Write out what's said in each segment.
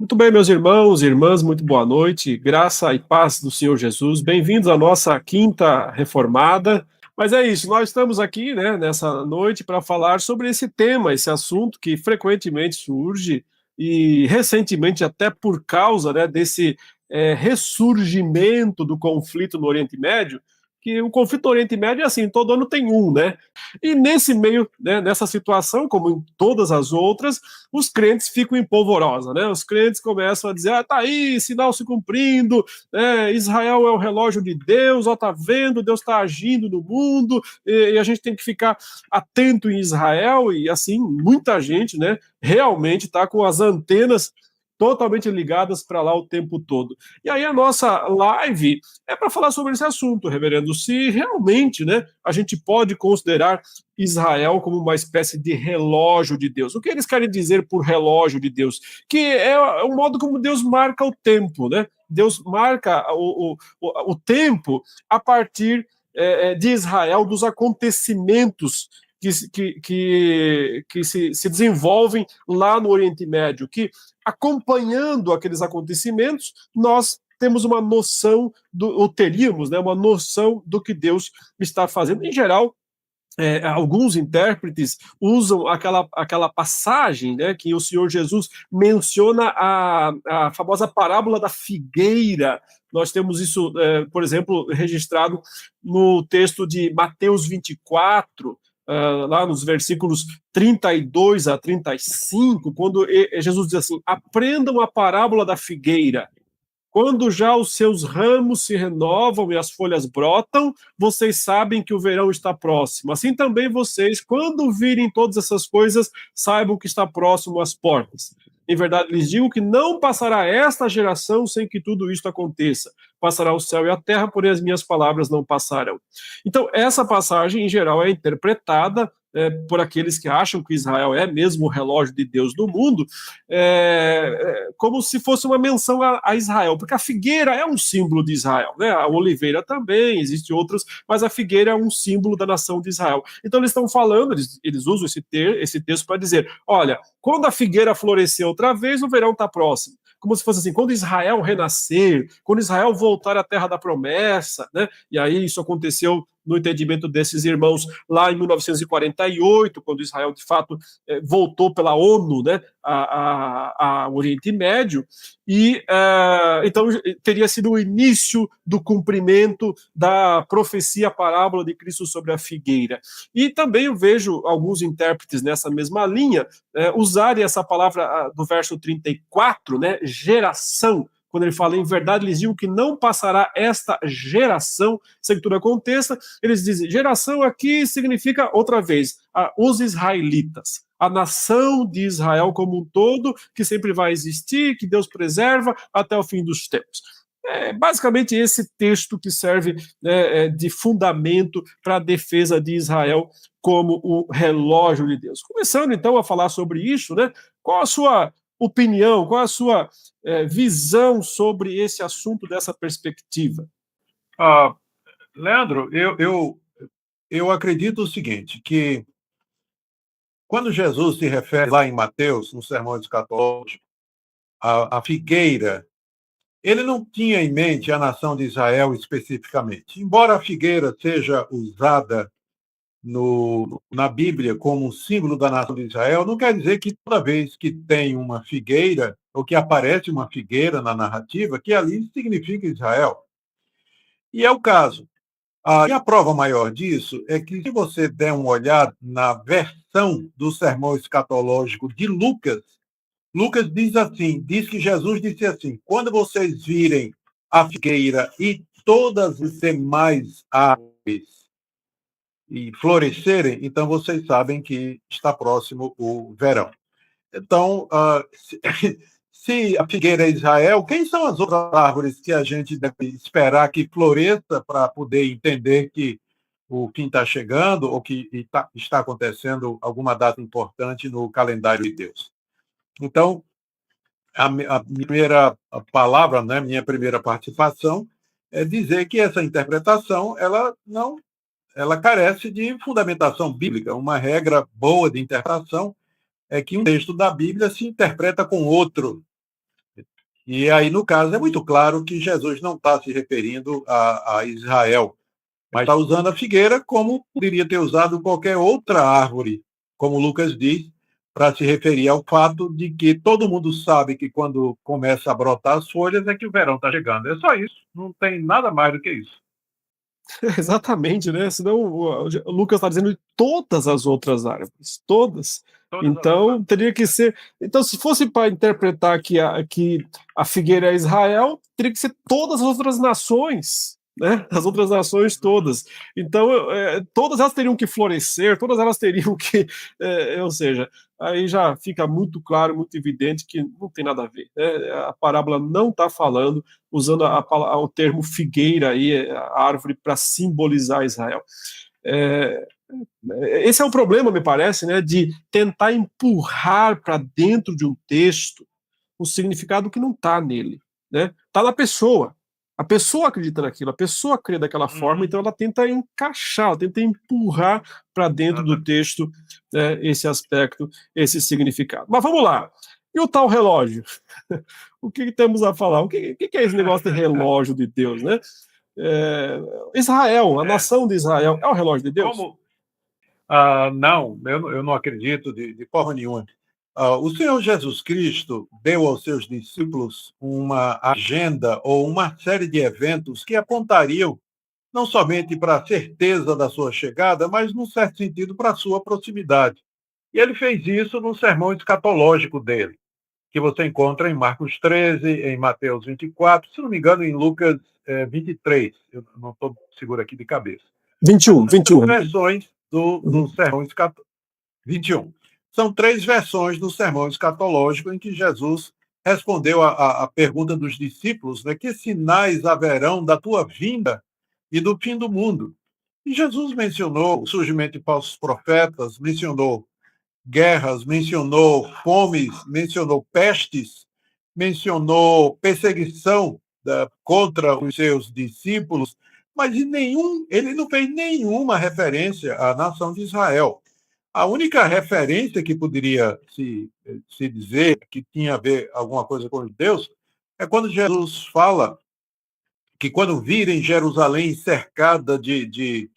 Muito bem, meus irmãos e irmãs, muito boa noite, graça e paz do Senhor Jesus. Bem-vindos à nossa quinta reformada. Mas é isso, nós estamos aqui, né, nessa noite para falar sobre esse tema, esse assunto que frequentemente surge e recentemente até por causa, né, desse ressurgimento do conflito no Oriente Médio, que o conflito no Oriente Médio é assim, todo ano tem um, né? E nesse meio, né, nessa situação, como em todas as outras, os crentes ficam em polvorosa, né? Os crentes começam a dizer: tá aí, sinal se cumprindo, né? Israel é o relógio de Deus, ó, tá vendo, Deus está agindo no mundo, e a gente tem que ficar atento em Israel, e assim, muita gente, né, realmente está com as antenas totalmente ligadas para lá o tempo todo. E aí a nossa live é para falar sobre esse assunto, reverendo, se realmente, né, a gente pode considerar Israel como uma espécie de relógio de Deus. O que eles querem dizer por relógio de Deus? Que é o modo como Deus marca o tempo, né? Deus marca o tempo a partir de Israel, dos acontecimentos que se desenvolvem lá no Oriente Médio, que acompanhando aqueles acontecimentos, nós temos uma noção, ou teríamos, né, uma noção do que Deus está fazendo. Em geral, alguns intérpretes usam aquela passagem, né, que o Senhor Jesus menciona a famosa parábola da figueira. Nós temos isso, por exemplo, registrado no texto de Mateus 24, lá nos versículos 32 a 35, quando Jesus diz assim: aprendam a parábola da figueira. Quando já os seus ramos se renovam e as folhas brotam, vocês sabem que o verão está próximo. Assim também vocês, quando virem todas essas coisas, saibam que está próximo às portas. Em verdade lhes digo que não passará esta geração sem que tudo isto aconteça. Passará o céu e a terra, porém as minhas palavras não passarão. Então, essa passagem, em geral, é interpretada por aqueles que acham que Israel é mesmo o relógio de Deus do mundo, como se fosse uma menção a Israel, porque a figueira é um símbolo de Israel, né? A oliveira também, existem outras, mas a figueira é um símbolo da nação de Israel. Então eles estão falando, eles usam esse texto para dizer: olha, quando a figueira florescer outra vez, o verão está próximo. Como se fosse assim, quando Israel renascer, quando Israel voltar à terra da promessa, né? E aí isso aconteceu no entendimento desses irmãos lá em 1948, quando Israel de fato voltou pela ONU, né, ao Oriente Médio, e então teria sido o início do cumprimento da profecia parábola de Cristo sobre a figueira. E também eu vejo alguns intérpretes nessa mesma linha usarem essa palavra do verso 34, né, geração, quando ele fala: em verdade lhes digo que não passará esta geração sem que tudo aconteça. Eles dizem: geração aqui significa, outra vez, os israelitas, a nação de Israel como um todo, que sempre vai existir, que Deus preserva até o fim dos tempos. É basicamente esse texto que serve, né, de fundamento para a defesa de Israel como o relógio de Deus. Começando então a falar sobre isso, né? Qual a sua opinião, qual a sua visão sobre esse assunto dessa perspectiva? Ah, Leandro, eu acredito o seguinte, que quando Jesus se refere lá em Mateus, no Sermão Escatológico, à figueira, ele não tinha em mente a nação de Israel especificamente. Embora a figueira seja usada na Bíblia como um símbolo da nação de Israel, não quer dizer que toda vez que tem uma figueira, ou que aparece uma figueira na narrativa, que ali significa Israel. E é o caso. E a prova maior disso é que, se você der uma olhada na versão do sermão escatológico de Lucas, Lucas diz assim, diz que Jesus disse assim: quando vocês virem a figueira e todas as demais árvores e florescerem, então vocês sabem que está próximo o verão. Então, se a figueira é Israel, quem são as outras árvores que a gente deve esperar que floresça para poder entender que o fim está chegando ou que está acontecendo alguma data importante no calendário de Deus? Então, a primeira palavra, né, minha primeira participação, é dizer que essa interpretação ela carece de fundamentação bíblica. Uma regra boa de interpretação é que um texto da Bíblia se interpreta com outro. E aí, no caso, é muito claro que Jesus não está se referindo a Israel, mas está usando a figueira como poderia ter usado qualquer outra árvore, como Lucas diz, para se referir ao fato de que todo mundo sabe que quando começa a brotar as folhas é que o verão está chegando. É só isso, não tem nada mais do que isso. Exatamente, né? Senão o Lucas está dizendo de todas as outras árvores, todas. Todas as Então outras. teria que ser. Então, se fosse para interpretar que a figueira é Israel, teria que ser todas as outras nações, né? As outras nações todas. Então, todas elas teriam que florescer, todas elas teriam que, ou seja, aí já fica muito claro, muito evidente que não tem nada a ver, né? A parábola não está falando usando o termo figueira aí, a árvore, para simbolizar Israel. É, esse é o problema, me parece, né, de tentar empurrar para dentro de um texto o significado que não está nele. Né? Está na pessoa. A pessoa acredita naquilo, a pessoa crê daquela forma, então ela tenta encaixar, ela tenta empurrar para dentro do texto, né, esse aspecto, esse significado. Mas vamos lá. E o tal relógio? O que temos a falar? O que é esse negócio de relógio de Deus, né? Israel, a nação de Israel, é o relógio de Deus? Como? Não, eu não acredito de forma nenhuma. O Senhor Jesus Cristo deu aos seus discípulos uma agenda ou uma série de eventos que apontariam não somente para a certeza da sua chegada, mas, num certo sentido, para a sua proximidade. E ele fez isso no sermão escatológico dele, que você encontra em Marcos 13, em Mateus 24, se não me engano, em Lucas 23. Eu não estou seguro aqui de cabeça. 21. Versões do sermão escatológico. 21. São 3 versões do sermão escatológico em que Jesus respondeu a pergunta dos discípulos, né, que sinais haverão da tua vinda e do fim do mundo. E Jesus mencionou o surgimento de falsos profetas, mencionou guerras, mencionou fomes, mencionou pestes, mencionou perseguição contra os seus discípulos, mas ele não fez nenhuma referência à nação de Israel. A única referência que poderia se dizer que tinha a ver alguma coisa com os judeus é quando Jesus fala que quando virem Jerusalém cercada de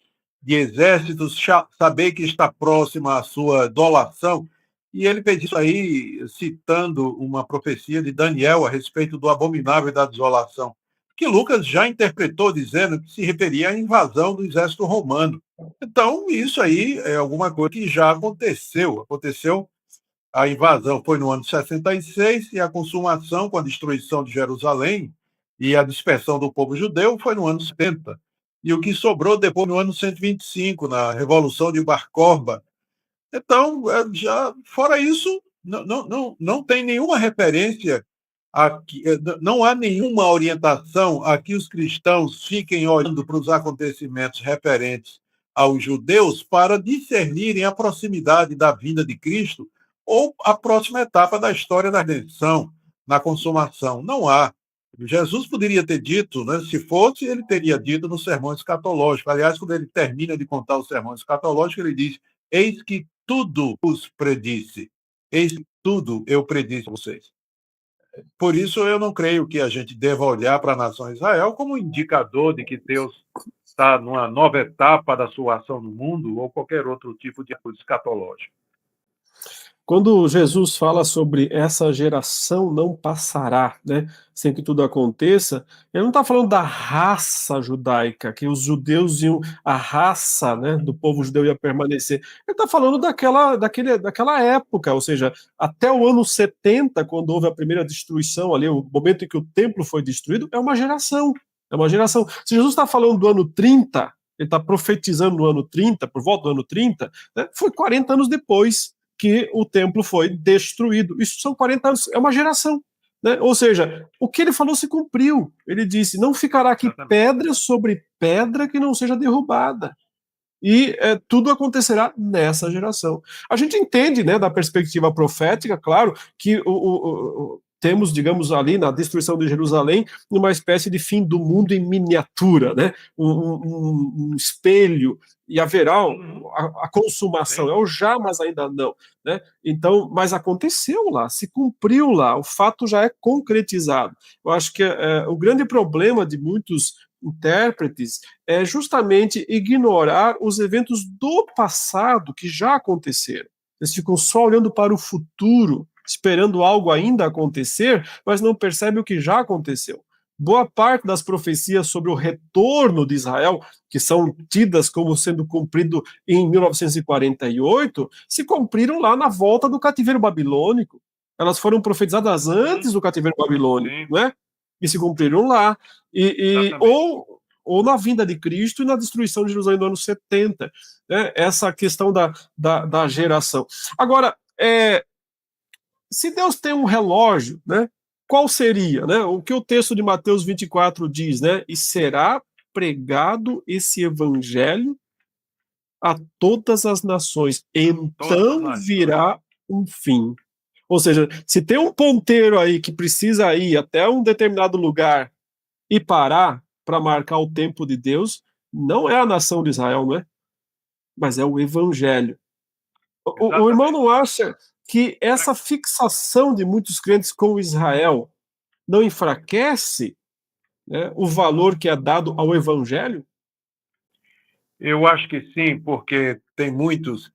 exércitos, saber que está próxima a sua desolação. E ele fez isso aí citando uma profecia de Daniel a respeito do abominável e da desolação, que Lucas já interpretou dizendo que se referia à invasão do exército romano. Então, isso aí é alguma coisa que já aconteceu. Aconteceu, a invasão foi no ano de 66 e a consumação com a destruição de Jerusalém e a dispersão do povo judeu foi no ano 70. E o que sobrou depois no ano 125, na Revolução de Bar Corba. Então, já fora isso, não tem nenhuma referência aqui, não há nenhuma orientação a que os cristãos fiquem olhando para os acontecimentos referentes aos judeus para discernirem a proximidade da vinda de Cristo ou a próxima etapa da história da redenção, na consumação. Não há. Jesus poderia ter dito, né, se fosse, ele teria dito no sermão escatológico. Aliás, quando ele termina de contar o sermão escatológico, ele diz: Eis que tudo os predisse. Eis que tudo eu predisse a vocês. Por isso, eu não creio que a gente deva olhar para a nação Israel como indicador de que Deus está numa nova etapa da sua ação no mundo ou qualquer outro tipo de coisa escatológica. Quando Jesus fala sobre essa geração não passará, né, sem que tudo aconteça, ele não está falando da raça judaica, que os judeus iam, a raça, né, do povo judeu ia permanecer. Ele está falando daquela época, ou seja, até o ano 70, quando houve a primeira destruição ali, o momento em que o templo foi destruído, é uma geração. É uma geração. Se Jesus está falando do ano 30, ele está profetizando no ano 30, por volta do ano 30, né, foi 40 anos depois que o templo foi destruído. Isso são 40 anos, é uma geração. Né? Ou seja, o que ele falou se cumpriu. Ele disse: não ficará aqui pedra sobre pedra que não seja derrubada. E tudo acontecerá nessa geração. A gente entende, né, da perspectiva profética, claro, que temos, digamos, ali na destruição de Jerusalém, uma espécie de fim do mundo em miniatura, né? Um espelho, e haverá a consumação, Sim. é o já, mas ainda não, né? Então, mas aconteceu lá, se cumpriu lá, o fato já é concretizado. Eu acho que o grande problema de muitos intérpretes é justamente ignorar os eventos do passado que já aconteceram. Eles ficam só olhando para o futuro, esperando algo ainda acontecer, mas não percebem o que já aconteceu. Boa parte das profecias sobre o retorno de Israel, que são tidas como sendo cumprido em 1948, se cumpriram lá na volta do cativeiro babilônico. Elas foram profetizadas antes do cativeiro babilônico, Sim. né? E se cumpriram lá. Ou na vinda de Cristo e na destruição de Jerusalém no ano 70. Né? Essa questão da geração. Agora, se Deus tem um relógio, né, qual seria? Né, o que o texto de Mateus 24 diz? Né, e será pregado esse evangelho a todas as nações, então virá um fim. Ou seja, se tem um ponteiro aí que precisa ir até um determinado lugar e parar para marcar o tempo de Deus, não é a nação de Israel, não é? Mas é o evangelho. O irmão não acha que essa fixação de muitos crentes com Israel não enfraquece, né, o valor que é dado ao evangelho? Eu acho que sim, porque tem muitos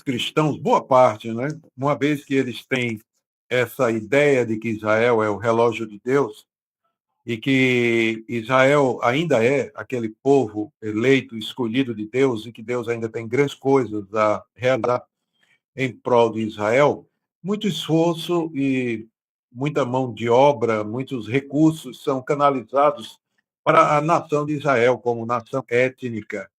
cristãos, boa parte, né? Uma vez que eles têm essa ideia de que Israel é o relógio de Deus e que Israel ainda é aquele povo eleito, escolhido de Deus e que Deus ainda tem grandes coisas a realizar em prol de Israel, muito esforço e muita mão de obra, muitos recursos são canalizados para a nação de Israel como nação étnica.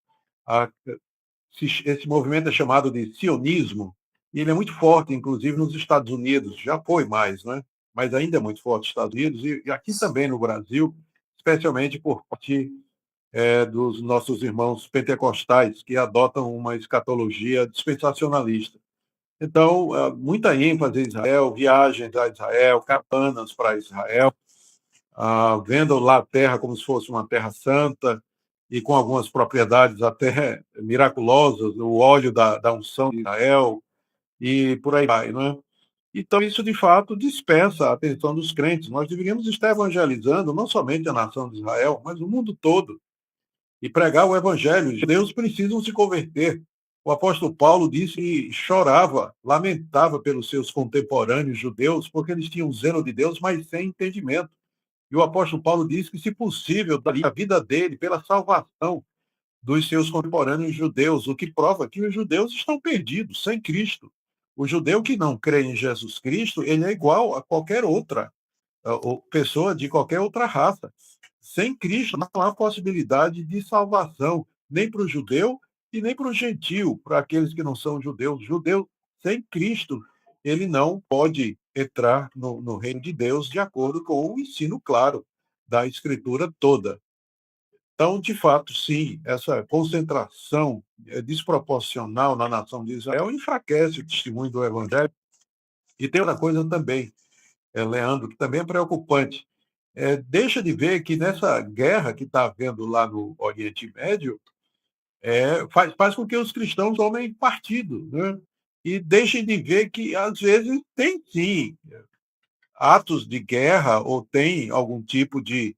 Esse movimento é chamado de sionismo, e ele é muito forte, inclusive nos Estados Unidos, já foi mais, né? Mas ainda é muito forte nos Estados Unidos e aqui também no Brasil, especialmente por parte dos nossos irmãos pentecostais, que adotam uma escatologia dispensacionalista. Então, muita ênfase em Israel, viagens a Israel, caravanas para Israel, vendo lá a terra como se fosse uma terra santa e com algumas propriedades até miraculosas, o óleo da unção de Israel e por aí vai, não é? Então, isso de fato dispersa a atenção dos crentes. Nós deveríamos estar evangelizando não somente a nação de Israel, mas o mundo todo e pregar o evangelho. Os judeus precisam se converter. O apóstolo Paulo disse que chorava, lamentava pelos seus contemporâneos judeus, porque eles tinham zelo de Deus, mas sem entendimento. E o apóstolo Paulo disse que, se possível, daria a vida dele pela salvação dos seus contemporâneos judeus, o que prova que os judeus estão perdidos, sem Cristo. O judeu que não crê em Jesus Cristo, ele é igual a qualquer outra pessoa de qualquer outra raça. Sem Cristo não há possibilidade de salvação, nem para o judeu e nem para o gentio, para aqueles que não são judeus. Judeu sem Cristo, ele não pode entrar no reino de Deus de acordo com o ensino claro da Escritura toda. Então, de fato, sim, essa concentração desproporcional na nação de Israel enfraquece o testemunho do Evangelho. E tem outra coisa também, Leandro, que também é preocupante. Deixa de ver que nessa guerra que está havendo lá no Oriente Médio, faz com que os cristãos tomem partido, né? E deixem de ver que, às vezes, tem sim atos de guerra ou tem algum tipo de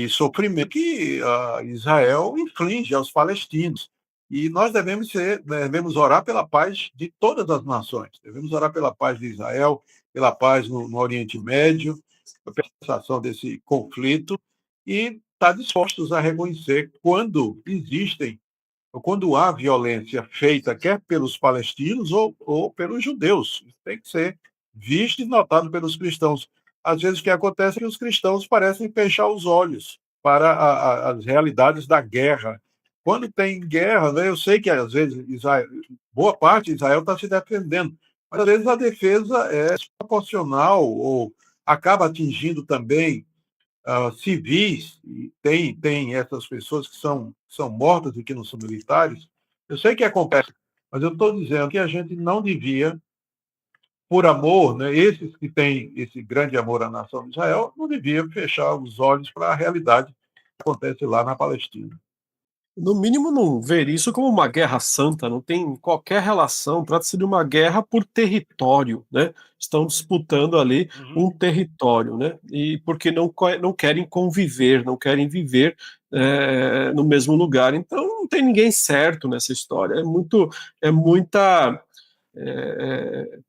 sofrimento que Israel inflige aos palestinos. E nós devemos orar pela paz de todas as nações. Devemos orar pela paz de Israel, pela paz no Oriente Médio, pela cessação desse conflito e estar dispostos a reconhecer quando existem, ou quando há violência feita quer pelos palestinos ou pelos judeus. Isso tem que ser visto e notado pelos cristãos. Às vezes o que acontece é que os cristãos parecem fechar os olhos para as realidades da guerra. Quando tem guerra, né, eu sei que às vezes boa parte de Israel está se defendendo, mas às vezes a defesa é desproporcional ou acaba atingindo também civis, e tem essas pessoas que são mortas e que não são militares. Eu sei que acontece, mas eu estou dizendo que a gente não devia por amor, né, esses que têm esse grande amor à nação de Israel, não deviam fechar os olhos para a realidade que acontece lá na Palestina. No mínimo, não ver isso como uma guerra santa, não tem qualquer relação, trata-se de uma guerra por território, né? Estão disputando ali um território, né? E porque não querem conviver, não querem viver no mesmo lugar. Então, não tem ninguém certo nessa história. É muita é,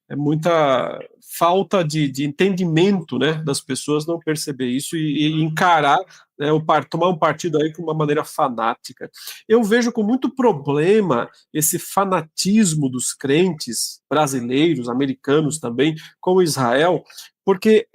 é muita falta de entendimento, né, das pessoas não perceber isso e encarar, né, tomar um partido aí de uma maneira fanática. Eu vejo com muito problema esse fanatismo dos crentes brasileiros, americanos também, com Israel, porque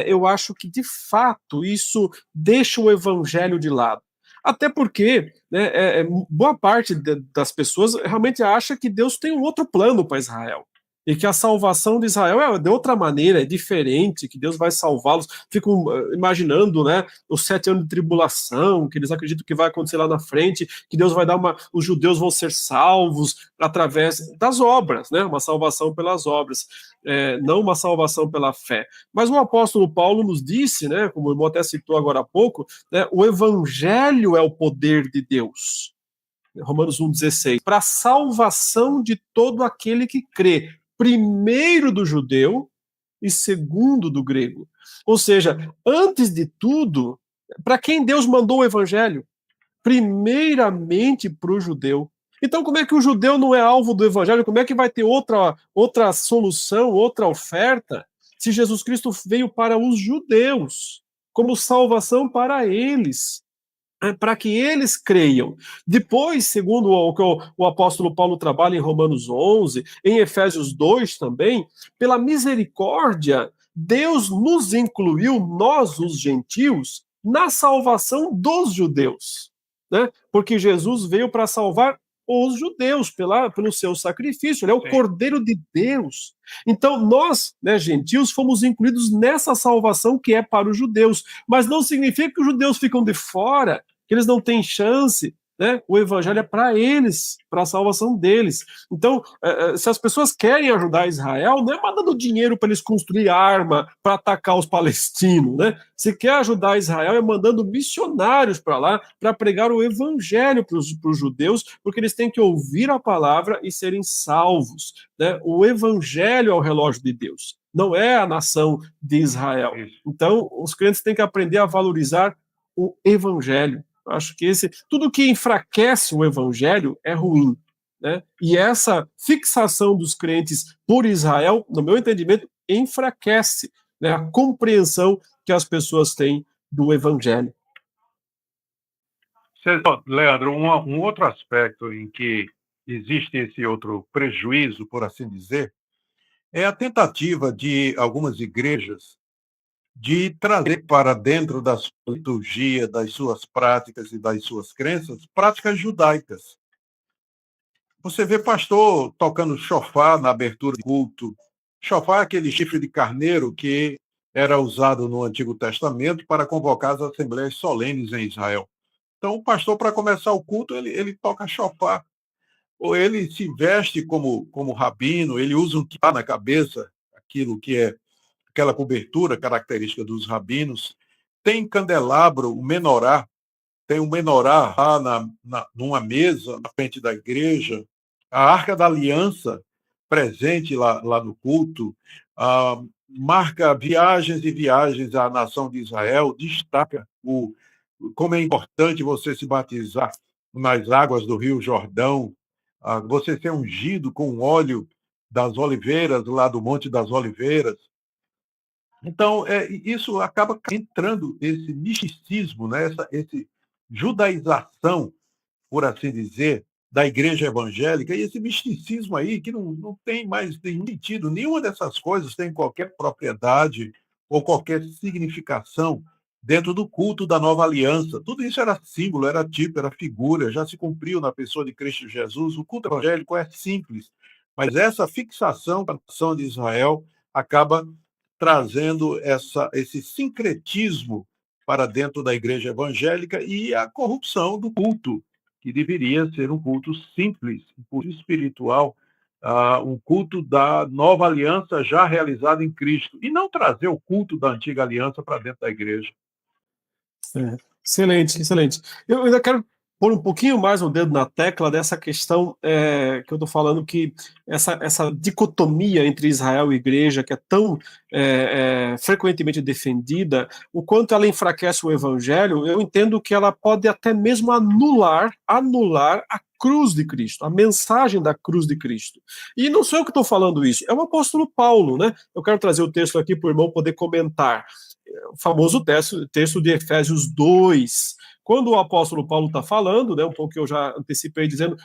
eu acho que de fato isso deixa o evangelho de lado. Até porque, né, boa parte das pessoas realmente acha que Deus tem um outro plano para Israel. E que a salvação de Israel é de outra maneira, é diferente, que Deus vai salvá-los. Ficam imaginando, né, os 7 anos de tribulação, que eles acreditam que vai acontecer lá na frente, que Deus vai dar os judeus vão ser salvos através das obras, né, uma salvação pelas obras, não uma salvação pela fé. Mas o apóstolo Paulo nos disse, né, como o irmão até citou agora há pouco, né, o evangelho é o poder de Deus. Romanos 1,16, para a salvação de todo aquele que crê, primeiro do judeu e segundo do grego. Ou seja, antes de tudo, para quem Deus mandou o evangelho? Primeiramente para o judeu. Então, como é que o judeu não é alvo do evangelho? Como é que vai ter outra solução, outra oferta, se Jesus Cristo veio para os judeus, como salvação para eles? Para que eles creiam. Depois, segundo o que o apóstolo Paulo trabalha em Romanos 11, em Efésios 2 também, pela misericórdia, Deus nos incluiu, nós, os gentios, na salvação dos judeus, né? Porque Jesus veio para salvar os judeus pelo seu sacrifício, ele é o Sim. Cordeiro de Deus. Então, nós, né, gentios, fomos incluídos nessa salvação que é para os judeus, mas não significa que os judeus ficam de fora, que eles não têm chance, né? O evangelho é para eles, para a salvação deles. Então, se as pessoas querem ajudar Israel, não é mandando dinheiro para eles construir arma para atacar os palestinos, né? Se quer ajudar Israel, é mandando missionários para lá para pregar o evangelho para os judeus, porque eles têm que ouvir a palavra e serem salvos, né? O evangelho é o relógio de Deus, não é a nação de Israel. Então, os crentes têm que aprender a valorizar o evangelho. Acho que tudo que enfraquece o evangelho é ruim, né? E essa fixação dos crentes por Israel, no meu entendimento, enfraquece, né, a compreensão que as pessoas têm do evangelho. Leandro, um outro aspecto em que existe esse outro prejuízo, por assim dizer, é a tentativa de algumas igrejas de trazer para dentro da sua liturgia, das suas práticas e das suas crenças, práticas judaicas. Você vê pastor tocando chofar na abertura de culto. Chofar é aquele chifre de carneiro que era usado no Antigo Testamento para convocar as assembleias solenes em Israel. Então, o pastor, para começar o culto, ele toca chofar. Ou ele se veste como rabino, ele usa um kippah na cabeça, aquilo que é aquela cobertura característica dos rabinos. Tem candelabro, o menorá, tem um menorá lá numa mesa na frente da igreja, a Arca da Aliança presente lá no culto, marca viagens e viagens à nação de Israel, destaca como é importante você se batizar nas águas do Rio Jordão, você ser ungido com o óleo das oliveiras, lá do Monte das Oliveiras. Então, isso acaba entrando, esse misticismo, né? Esse judaização, por assim dizer, da igreja evangélica, e esse misticismo aí que não tem mais nenhum sentido, nenhuma dessas coisas tem qualquer propriedade ou qualquer significação dentro do culto da nova aliança. Tudo isso era símbolo, era tipo, era figura, já se cumpriu na pessoa de Cristo Jesus. O culto evangélico é simples, mas essa fixação da nação de Israel acaba trazendo esse sincretismo para dentro da igreja evangélica e a corrupção do culto, que deveria ser um culto simples, um culto espiritual, um culto da nova aliança já realizada em Cristo, e não trazer o culto da antiga aliança para dentro da igreja. Excelente, excelente. Eu ainda quero pôr um pouquinho mais o dedo na tecla dessa questão que eu estou falando, que essa dicotomia entre Israel e igreja, que é tão frequentemente defendida, o quanto ela enfraquece o evangelho, eu entendo que ela pode até mesmo anular a cruz de Cristo, a mensagem da cruz de Cristo. E não sou eu que estou falando isso, é o apóstolo Paulo, né? Eu quero trazer o texto aqui para o irmão poder comentar. O famoso texto de Efésios 2, quando o apóstolo Paulo está falando, né, um pouco que eu já antecipei, dizendo: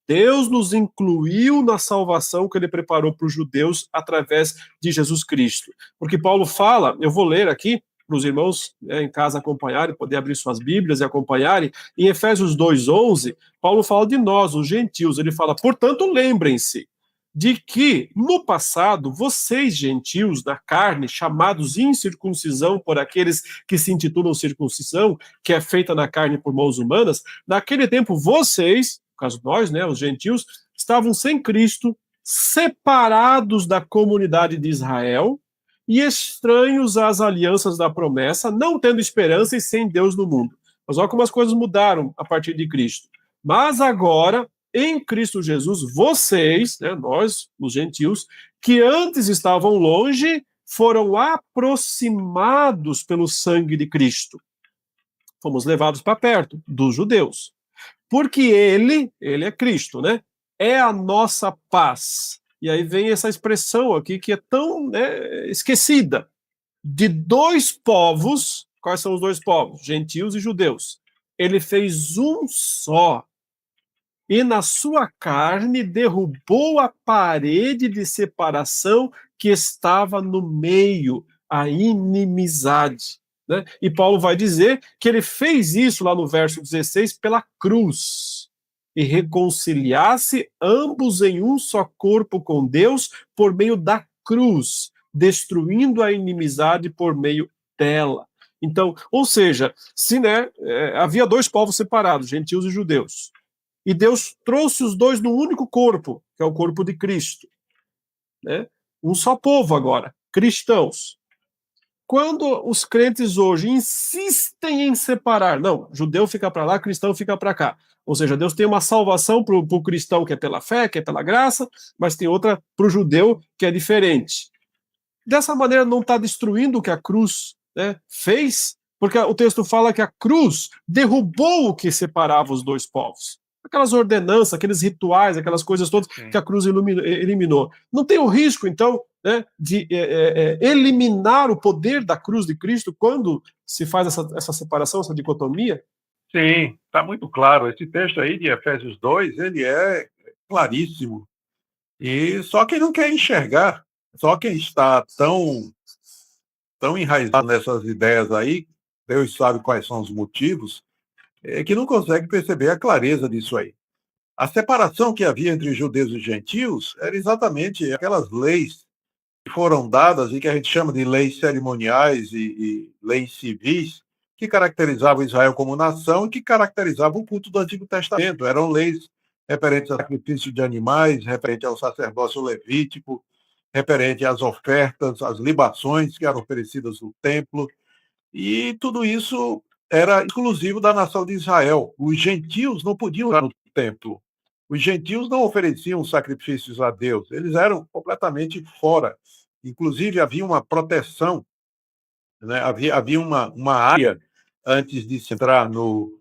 Deus nos incluiu na salvação que ele preparou para os judeus através de Jesus Cristo. Porque Paulo fala, eu vou ler aqui para os irmãos em casa acompanharem, poder abrir suas Bíblias e acompanharem, em Efésios 2:11, Paulo fala de nós, os gentios, ele fala: portanto, lembrem-se de que, no passado, vocês, gentios da carne, chamados incircuncisão por aqueles que se intitulam circuncisão, que é feita na carne por mãos humanas, naquele tempo vocês, no caso nós, né, os gentios, estavam sem Cristo, separados da comunidade de Israel e estranhos às alianças da promessa, não tendo esperança e sem Deus no mundo. Mas olha como as coisas mudaram a partir de Cristo. Mas agora, em Cristo Jesus, vocês, né, nós, os gentios, que antes estavam longe, foram aproximados pelo sangue de Cristo. Fomos levados para perto dos judeus. Porque ele é Cristo, né? É a nossa paz. E aí vem essa expressão aqui que é tão, né, esquecida. De dois povos, quais são os dois povos? Gentios e judeus. Ele fez um só. E na sua carne derrubou a parede de separação que estava no meio, a inimizade. Né? E Paulo vai dizer que ele fez isso lá no verso 16 pela cruz, e reconciliasse ambos em um só corpo com Deus por meio da cruz, destruindo a inimizade por meio dela. Então, ou seja, se havia dois povos separados, gentios e judeus. E Deus trouxe os dois num único corpo, que é o corpo de Cristo. Né? Um só povo agora, cristãos. Quando os crentes hoje insistem em separar, não, judeu fica para lá, cristão fica para cá. Ou seja, Deus tem uma salvação para o cristão que é pela fé, que é pela graça, mas tem outra para o judeu que é diferente. Dessa maneira não está destruindo o que a cruz, né, fez, porque o texto fala que a cruz derrubou o que separava os dois povos. Aquelas ordenanças, aqueles rituais, aquelas coisas todas que a cruz eliminou. Não tem o risco, então, né, de eliminar o poder da cruz de Cristo quando se faz essa separação, essa dicotomia? Sim, está muito claro. Esse texto aí de Efésios 2, ele é claríssimo. E só quem não quer enxergar, só quem está tão enraizado nessas ideias aí, Deus sabe quais são os motivos, é que não consegue perceber a clareza disso aí. A separação que havia entre judeus e gentios era exatamente aquelas leis que foram dadas e que a gente chama de leis cerimoniais e leis civis, que caracterizavam Israel como nação e que caracterizavam o culto do Antigo Testamento. Eram leis referentes ao sacrifício de animais, referente ao sacerdócio levítico, referente às ofertas, às libações que eram oferecidas no templo, e tudo isso era exclusivo da nação de Israel. Os gentios não podiam entrar no templo. Os gentios não ofereciam sacrifícios a Deus. Eles eram completamente fora. Inclusive, havia uma proteção, né? Havia uma área antes de se entrar no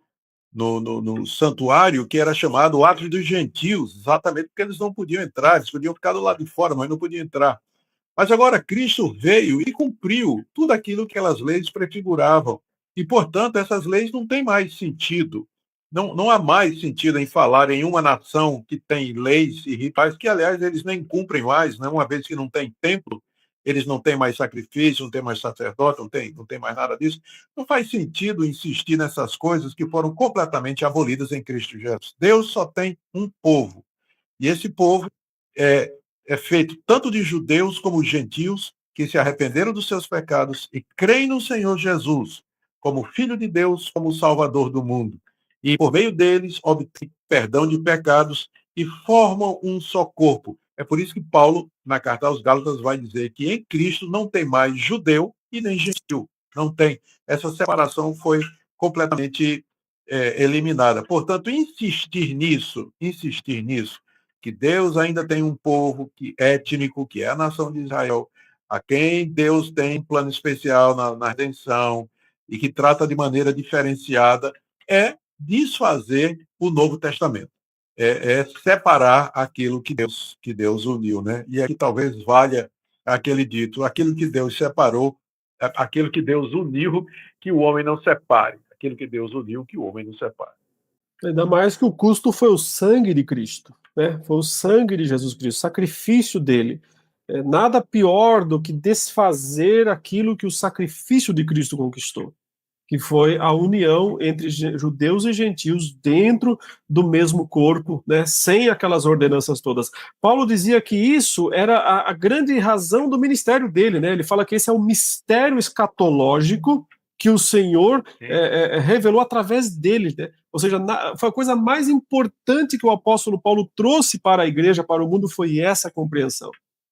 santuário que era chamado o Átrio dos Gentios, exatamente porque eles não podiam entrar, eles podiam ficar do lado de fora, mas não podiam entrar. Mas agora Cristo veio e cumpriu tudo aquilo que aquelas leis prefiguravam. E, portanto, essas leis não têm mais sentido. Não há mais sentido em falar em uma nação que tem leis e rituais, que, aliás, eles nem cumprem mais, né? Uma vez que não tem templo, eles não têm mais sacrifício, não tem mais sacerdote, não tem mais nada disso. Não faz sentido insistir nessas coisas que foram completamente abolidas em Cristo Jesus. Deus só tem um povo. E esse povo é feito tanto de judeus como gentios que se arrependeram dos seus pecados e creem no Senhor Jesus como Filho de Deus, como Salvador do mundo. E por meio deles obtêm perdão de pecados e formam um só corpo. É por isso que Paulo, na carta aos Gálatas, vai dizer que em Cristo não tem mais judeu e nem gentil. Não tem. Essa separação foi completamente eliminada. Portanto, insistir nisso, que Deus ainda tem um povo étnico, que é a nação de Israel, a quem Deus tem um plano especial na redenção e que trata de maneira diferenciada, é desfazer o Novo Testamento. É separar aquilo que Deus uniu, né? E aqui talvez valha aquele dito, aquilo que Deus separou, aquilo que Deus uniu, que o homem não separe. Aquilo que Deus uniu, que o homem não separe. Ainda mais que o custo foi o sangue de Cristo, né? Foi o sangue de Jesus Cristo, o sacrifício dele. Nada pior do que desfazer aquilo que o sacrifício de Cristo conquistou, que foi a união entre judeus e gentios dentro do mesmo corpo, né, sem aquelas ordenanças todas. Paulo dizia que isso era a grande razão do ministério dele, né? Ele fala que esse é o mistério escatológico que o Senhor revelou através dele, né? Ou seja, foi a coisa mais importante que o apóstolo Paulo trouxe para a igreja, para o mundo, foi essa compreensão.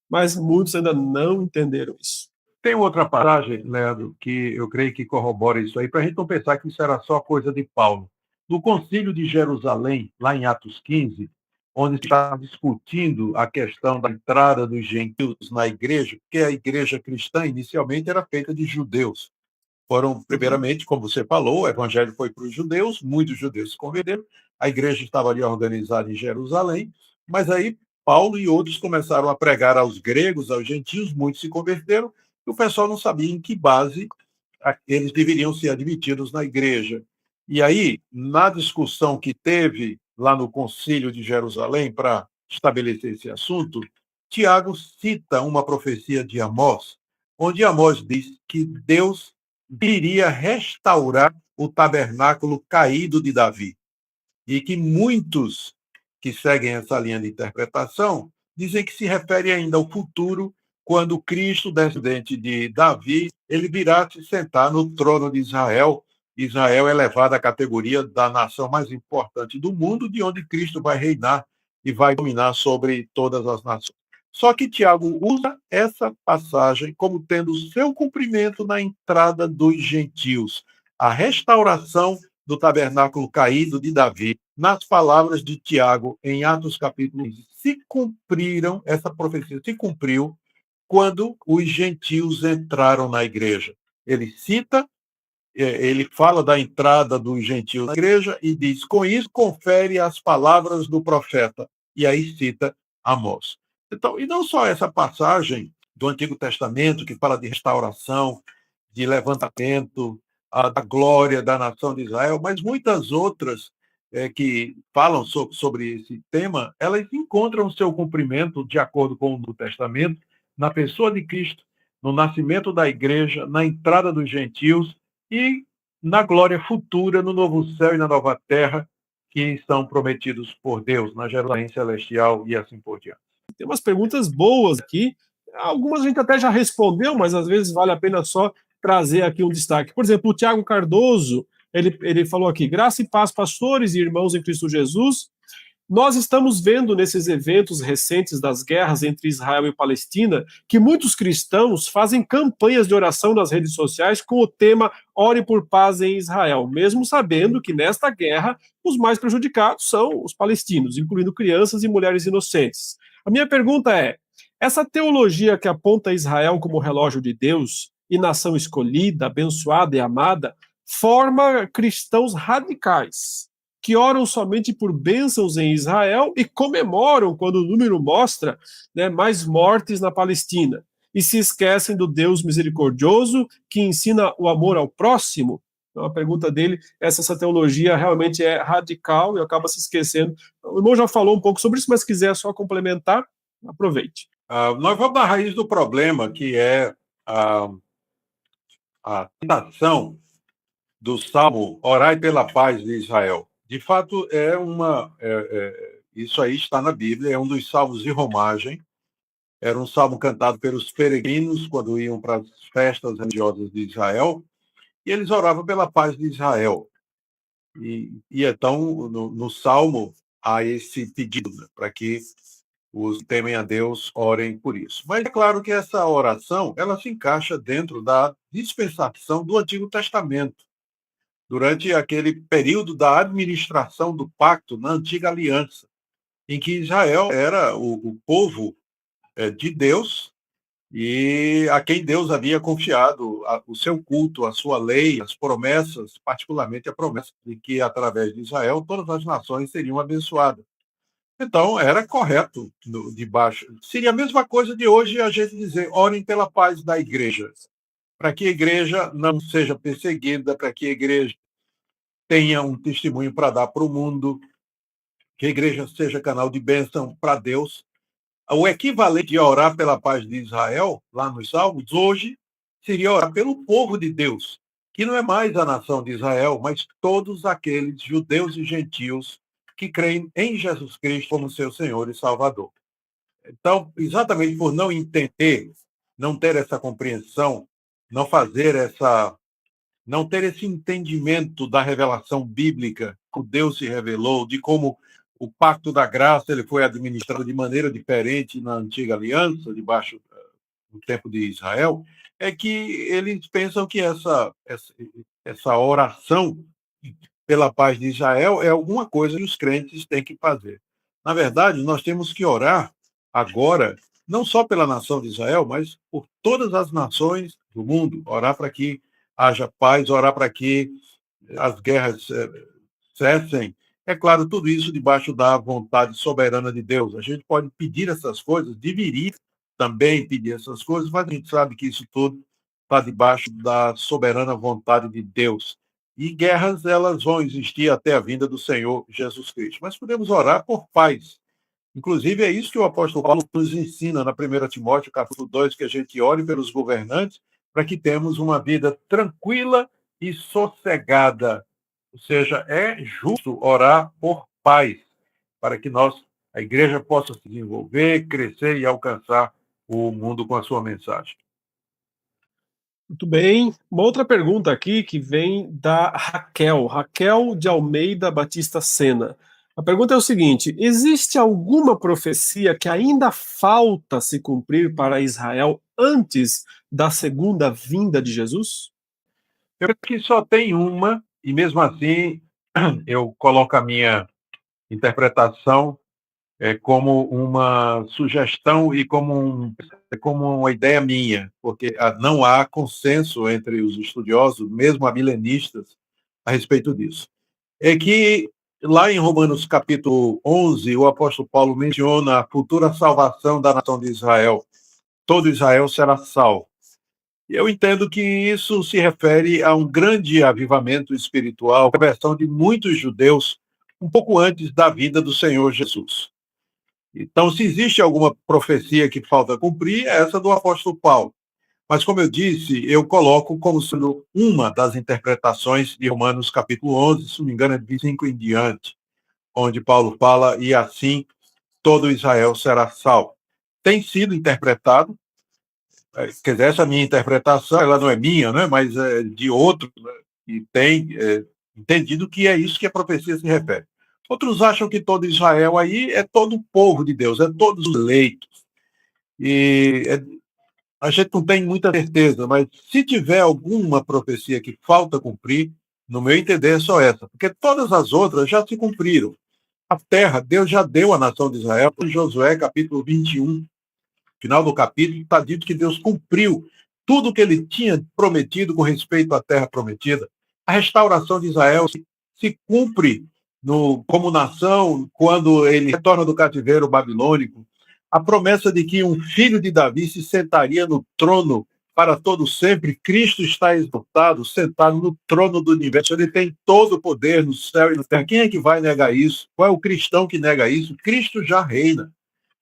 Mas muitos ainda não entenderam isso. Tem outra passagem, Leandro, que eu creio que corrobora isso aí, para a gente não pensar que isso era só coisa de Paulo. No Concílio de Jerusalém, lá em Atos 15, onde está discutindo a questão da entrada dos gentios na igreja, porque a igreja cristã inicialmente era feita de judeus. Foram, primeiramente, como você falou, o evangelho foi para os judeus, muitos judeus se converteram, a igreja estava ali organizada em Jerusalém, mas aí Paulo e outros começaram a pregar aos gregos, aos gentios, muitos se converteram, e o pessoal não sabia em que base eles deveriam ser admitidos na igreja. E aí, na discussão que teve lá no Concílio de Jerusalém para estabelecer esse assunto, Tiago cita uma profecia de Amós, onde Amós diz que Deus iria restaurar o tabernáculo caído de Davi. E que muitos que seguem essa linha de interpretação dizem que se refere ainda ao futuro, quando Cristo, descendente de Davi, ele virá se sentar no trono de Israel. Israel é elevado à categoria da nação mais importante do mundo, de onde Cristo vai reinar e vai dominar sobre todas as nações. Só que Tiago usa essa passagem como tendo seu cumprimento na entrada dos gentios, a restauração do tabernáculo caído de Davi, nas palavras de Tiago, em Atos capítulo 15, se cumpriram, essa profecia se cumpriu quando os gentios entraram na igreja. Ele cita, ele fala da entrada dos gentios na igreja e diz, com isso confere as palavras do profeta, e aí cita Amós. Então, e não só essa passagem do Antigo Testamento, que fala de restauração, de levantamento, da glória da nação de Israel, mas muitas outras que falam sobre esse tema, elas encontram seu cumprimento, de acordo com o Novo Testamento, na pessoa de Cristo, no nascimento da igreja, na entrada dos gentios e na glória futura, no novo céu e na nova terra, que são prometidos por Deus, na Jerusalém celestial e assim por diante. Tem umas perguntas boas aqui, algumas a gente até já respondeu, mas às vezes vale a pena só trazer aqui um destaque. Por exemplo, o Tiago Cardoso, ele falou aqui, graça e paz, pastores e irmãos em Cristo Jesus. Nós estamos vendo nesses eventos recentes das guerras entre Israel e Palestina que muitos cristãos fazem campanhas de oração nas redes sociais com o tema Ore por paz em Israel, mesmo sabendo que nesta guerra os mais prejudicados são os palestinos, incluindo crianças e mulheres inocentes. A minha pergunta é: essa teologia que aponta Israel como relógio de Deus e nação escolhida, abençoada e amada, forma cristãos radicais que oram somente por bênçãos em Israel e comemoram quando o número mostra, né, mais mortes na Palestina. E se esquecem do Deus misericordioso que ensina o amor ao próximo. Então, a pergunta dele é se essa teologia realmente é radical e acaba se esquecendo. O irmão já falou um pouco sobre isso, mas se quiser só complementar, aproveite. Nós vamos à raiz do problema, que é a citação do Salmo Orai pela paz de Israel. De fato, isso aí está na Bíblia, é um dos salmos de romagem. Era um salmo cantado pelos peregrinos quando iam para as festas religiosas de Israel, e eles oravam pela paz de Israel. E então, no salmo, há esse pedido, né, para que os que temem a Deus orem por isso. Mas é claro que essa oração, ela se encaixa dentro da dispensação do Antigo Testamento, durante aquele período da administração do pacto na Antiga Aliança, em que Israel era o povo de Deus e a quem Deus havia confiado o seu culto, a sua lei, as promessas, particularmente a promessa de que, através de Israel, todas as nações seriam abençoadas. Então, era correto de baixo. Seria a mesma coisa de hoje a gente dizer: orem pela paz da igreja, para que a igreja não seja perseguida, para que a igreja tenha um testemunho para dar para o mundo, que a igreja seja canal de bênção para Deus. O equivalente a orar pela paz de Israel, lá nos Salmos, hoje, seria orar pelo povo de Deus, que não é mais a nação de Israel, mas todos aqueles judeus e gentios que creem em Jesus Cristo como seu Senhor e Salvador. Então, exatamente por não entender, não ter essa compreensão, não ter esse entendimento da revelação bíblica, que Deus se revelou, de como o pacto da graça ele foi administrado de maneira diferente na antiga aliança, debaixo do tempo de Israel, é que eles pensam que essa oração pela paz de Israel é alguma coisa que os crentes têm que fazer. Na verdade, nós temos que orar agora, não só pela nação de Israel, mas por todas as nações do mundo, orar para que haja paz, orar para que as guerras cessem. É claro, tudo isso debaixo da vontade soberana de Deus. A gente pode pedir essas coisas, deveria também pedir essas coisas, mas a gente sabe que isso tudo está debaixo da soberana vontade de Deus. E guerras, elas vão existir até a vinda do Senhor Jesus Cristo. Mas podemos orar por paz. Inclusive, é isso que o apóstolo Paulo nos ensina na 1 Timóteo, capítulo 2, que a gente ore pelos governantes para que tenhamos uma vida tranquila e sossegada. Ou seja, é justo orar por paz, para que a igreja possa se desenvolver, crescer e alcançar o mundo com a sua mensagem. Muito bem. Uma outra pergunta aqui que vem da Raquel de Almeida Batista Sena. A pergunta é o seguinte: existe alguma profecia que ainda falta se cumprir para Israel antes da segunda vinda de Jesus? Eu acho que só tem uma, e mesmo assim eu coloco a minha interpretação como uma sugestão e como uma ideia minha, porque não há consenso entre os estudiosos, mesmo amilenistas, a respeito disso. É que lá em Romanos capítulo 11, o apóstolo Paulo menciona a futura salvação da nação de Israel. Todo Israel será salvo. E eu entendo que isso se refere a um grande avivamento espiritual, a conversão de muitos judeus um pouco antes da vinda do Senhor Jesus. Então, se existe alguma profecia que falta cumprir, é essa do apóstolo Paulo. Mas, como eu disse, eu coloco como sendo uma das interpretações de Romanos capítulo 11, se não me engano, é de 25 em diante, onde Paulo fala: e assim todo Israel será salvo. Tem sido interpretado, quer dizer, essa minha interpretação, ela não é minha, né, mas é de outro, né, que tem entendido que é isso que a profecia se refere. Outros acham que todo Israel aí é todo o povo de Deus, é todos os eleitos. E a gente não tem muita certeza, mas se tiver alguma profecia que falta cumprir, no meu entender é só essa, porque todas as outras já se cumpriram. A terra, Deus já deu à nação de Israel, em Josué capítulo 21, final do capítulo, está dito que Deus cumpriu tudo o que ele tinha prometido com respeito à terra prometida. A restauração de Israel se cumpre como nação quando ele retorna do cativeiro babilônico. A promessa de que um filho de Davi se sentaria no trono para todo sempre. Cristo está exaltado, sentado no trono do universo. Ele tem todo o poder no céu e na terra. Quem é que vai negar isso? Qual é o cristão que nega isso? Cristo já reina.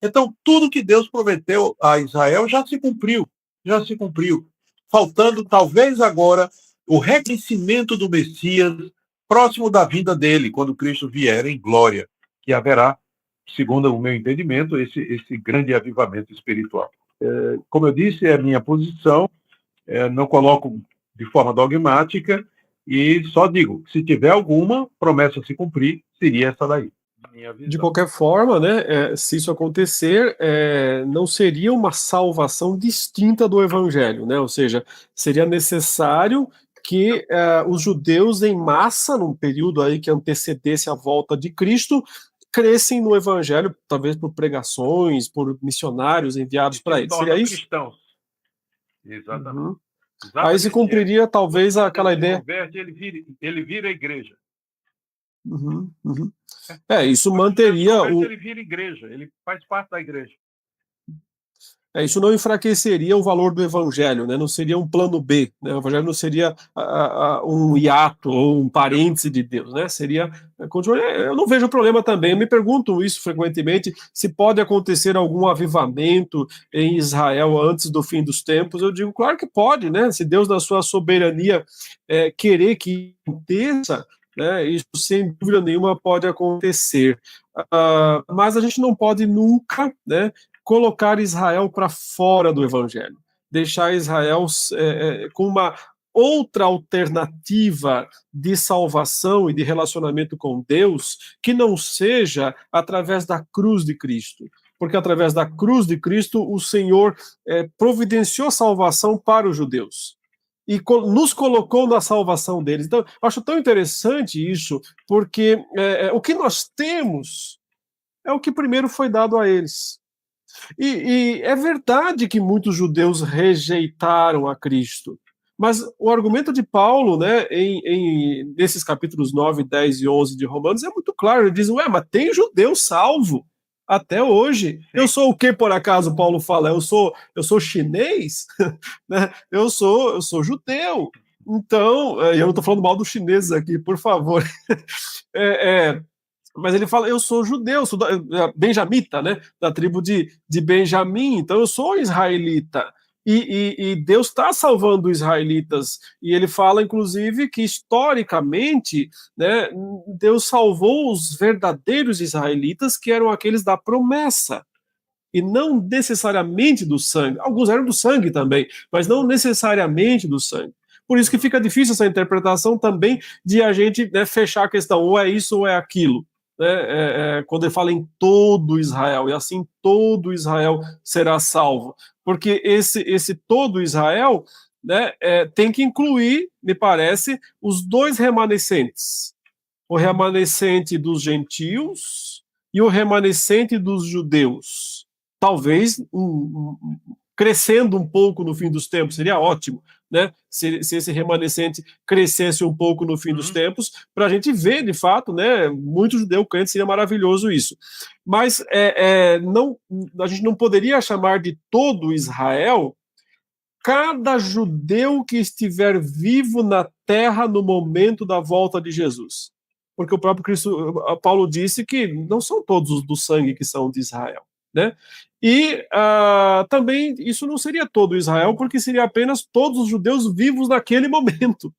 Então, tudo que Deus prometeu a Israel já se cumpriu, já se cumpriu. Faltando, talvez agora, o reconhecimento do Messias próximo da vinda dele, quando Cristo vier em glória, que haverá, segundo o meu entendimento, esse grande avivamento espiritual. Como eu disse, é a minha posição, não coloco de forma dogmática e só digo, se tiver alguma promessa a se cumprir, seria essa daí. minha De visão. qualquer forma, né, se isso acontecer, não seria uma salvação distinta do Evangelho, né? Ou seja, seria necessário que os judeus em massa, num período aí que antecedesse a volta de Cristo, crescem no Evangelho, talvez por pregações, por missionários enviados E para se eles. Seria tornam isso? cristãos. Exatamente. Uhum. Aí se Exatamente. cumpriria Quando talvez o judeu aquela se ideia. converte, ele vira a igreja. Uhum, uhum. Isso Quando o judeu se manteria converte, o. ele vira igreja. Ele faz parte da igreja. Isso não enfraqueceria o valor do evangelho, né? Não seria um plano B, né? O evangelho não seria um hiato ou um parêntese de Deus, né? Seria eu não vejo problema também. Eu me pergunto isso frequentemente, se pode acontecer algum avivamento em Israel antes do fim dos tempos. Eu digo, claro que pode, né? Se Deus, na sua soberania, querer que aconteça, né? Isso sem dúvida nenhuma pode acontecer. Mas a gente não pode nunca, né, colocar Israel para fora do evangelho, deixar Israel com uma outra alternativa de salvação e de relacionamento com Deus que não seja através da cruz de Cristo. Porque através da cruz de Cristo o Senhor providenciou salvação para os judeus e nos colocou na salvação deles. Então, acho tão interessante isso, porque o que nós temos é o que primeiro foi dado a eles. E é verdade que muitos judeus rejeitaram a Cristo. Mas o argumento de Paulo, né, nesses capítulos 9, 10 e 11 de Romanos, é muito claro. Ele diz, mas tem judeu salvo até hoje. Eu sou o que, por acaso, Paulo fala? Eu sou chinês? Né? Eu sou judeu. Então, eu não estou falando mal dos chineses aqui, por favor. Mas ele fala, eu sou judeu, sou benjamita, né? Da tribo de Benjamim, então eu sou israelita. E Deus está salvando os israelitas. E ele fala, inclusive, que historicamente, né, Deus salvou os verdadeiros israelitas, que eram aqueles da promessa e não necessariamente do sangue. Alguns eram do sangue também, mas não necessariamente do sangue. Por isso que fica difícil essa interpretação também de a gente, né, fechar a questão, ou é isso ou é aquilo. Né, quando ele fala em todo Israel, e assim todo Israel será salvo. Porque esse todo Israel, né, tem que incluir, me parece, os dois remanescentes. O remanescente dos gentios e o remanescente dos judeus. Talvez crescendo um pouco no fim dos tempos, seria ótimo, né? Se esse remanescente crescesse um pouco no fim dos tempos, para a gente ver, de fato, né? Muito judeu crente, seria maravilhoso isso. Mas não, a gente não poderia chamar de todo Israel cada judeu que estiver vivo na terra no momento da volta de Jesus. Porque o próprio Paulo disse que não são todos os do sangue que são de Israel, né? E também isso não seria todo Israel, porque seria apenas todos os judeus vivos naquele momento.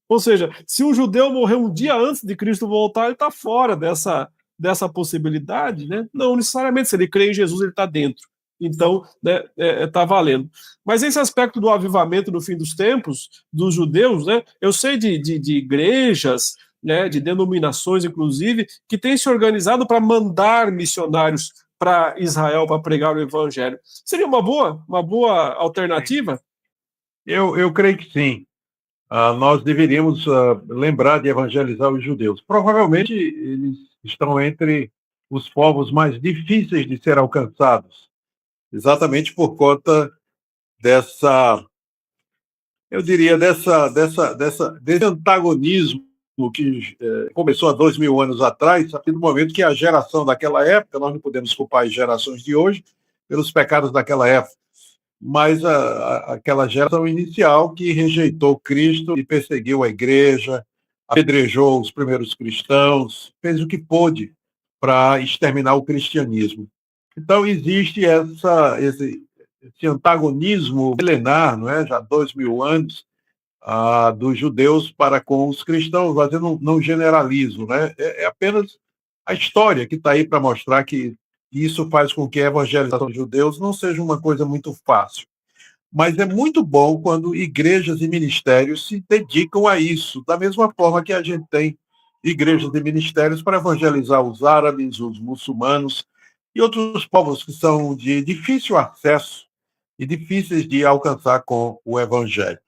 Ou seja, se um judeu morreu um dia antes de Cristo voltar, ele está fora dessa possibilidade, né? Não necessariamente, se ele crê em Jesus, ele está dentro. Então, né, tá valendo. Mas esse aspecto do avivamento no fim dos tempos, dos judeus, né? Eu sei de igrejas, né, de denominações, inclusive, que têm se organizado para mandar missionários para Israel para pregar o evangelho. Seria uma boa alternativa? Eu creio que sim. Nós deveríamos lembrar de evangelizar os judeus. Provavelmente eles estão entre os povos mais difíceis de ser alcançados, exatamente por conta dessa, eu diria, desse antagonismo que começou há 2000 anos atrás, a partir do momento que a geração daquela época, nós não podemos culpar as gerações de hoje pelos pecados daquela época, mas aquela geração inicial que rejeitou Cristo e perseguiu a igreja, apedrejou os primeiros cristãos, fez o que pôde para exterminar o cristianismo. Então existe esse antagonismo milenar, não é? Já há 2000 anos, dos judeus para com os cristãos, mas eu não generalizo, né? É apenas a história que está aí para mostrar que isso faz com que a evangelização dos judeus não seja uma coisa muito fácil. Mas é muito bom quando igrejas e ministérios se dedicam a isso, da mesma forma que a gente tem igrejas e ministérios para evangelizar os árabes, os muçulmanos e outros povos que são de difícil acesso e difíceis de alcançar com o evangelho.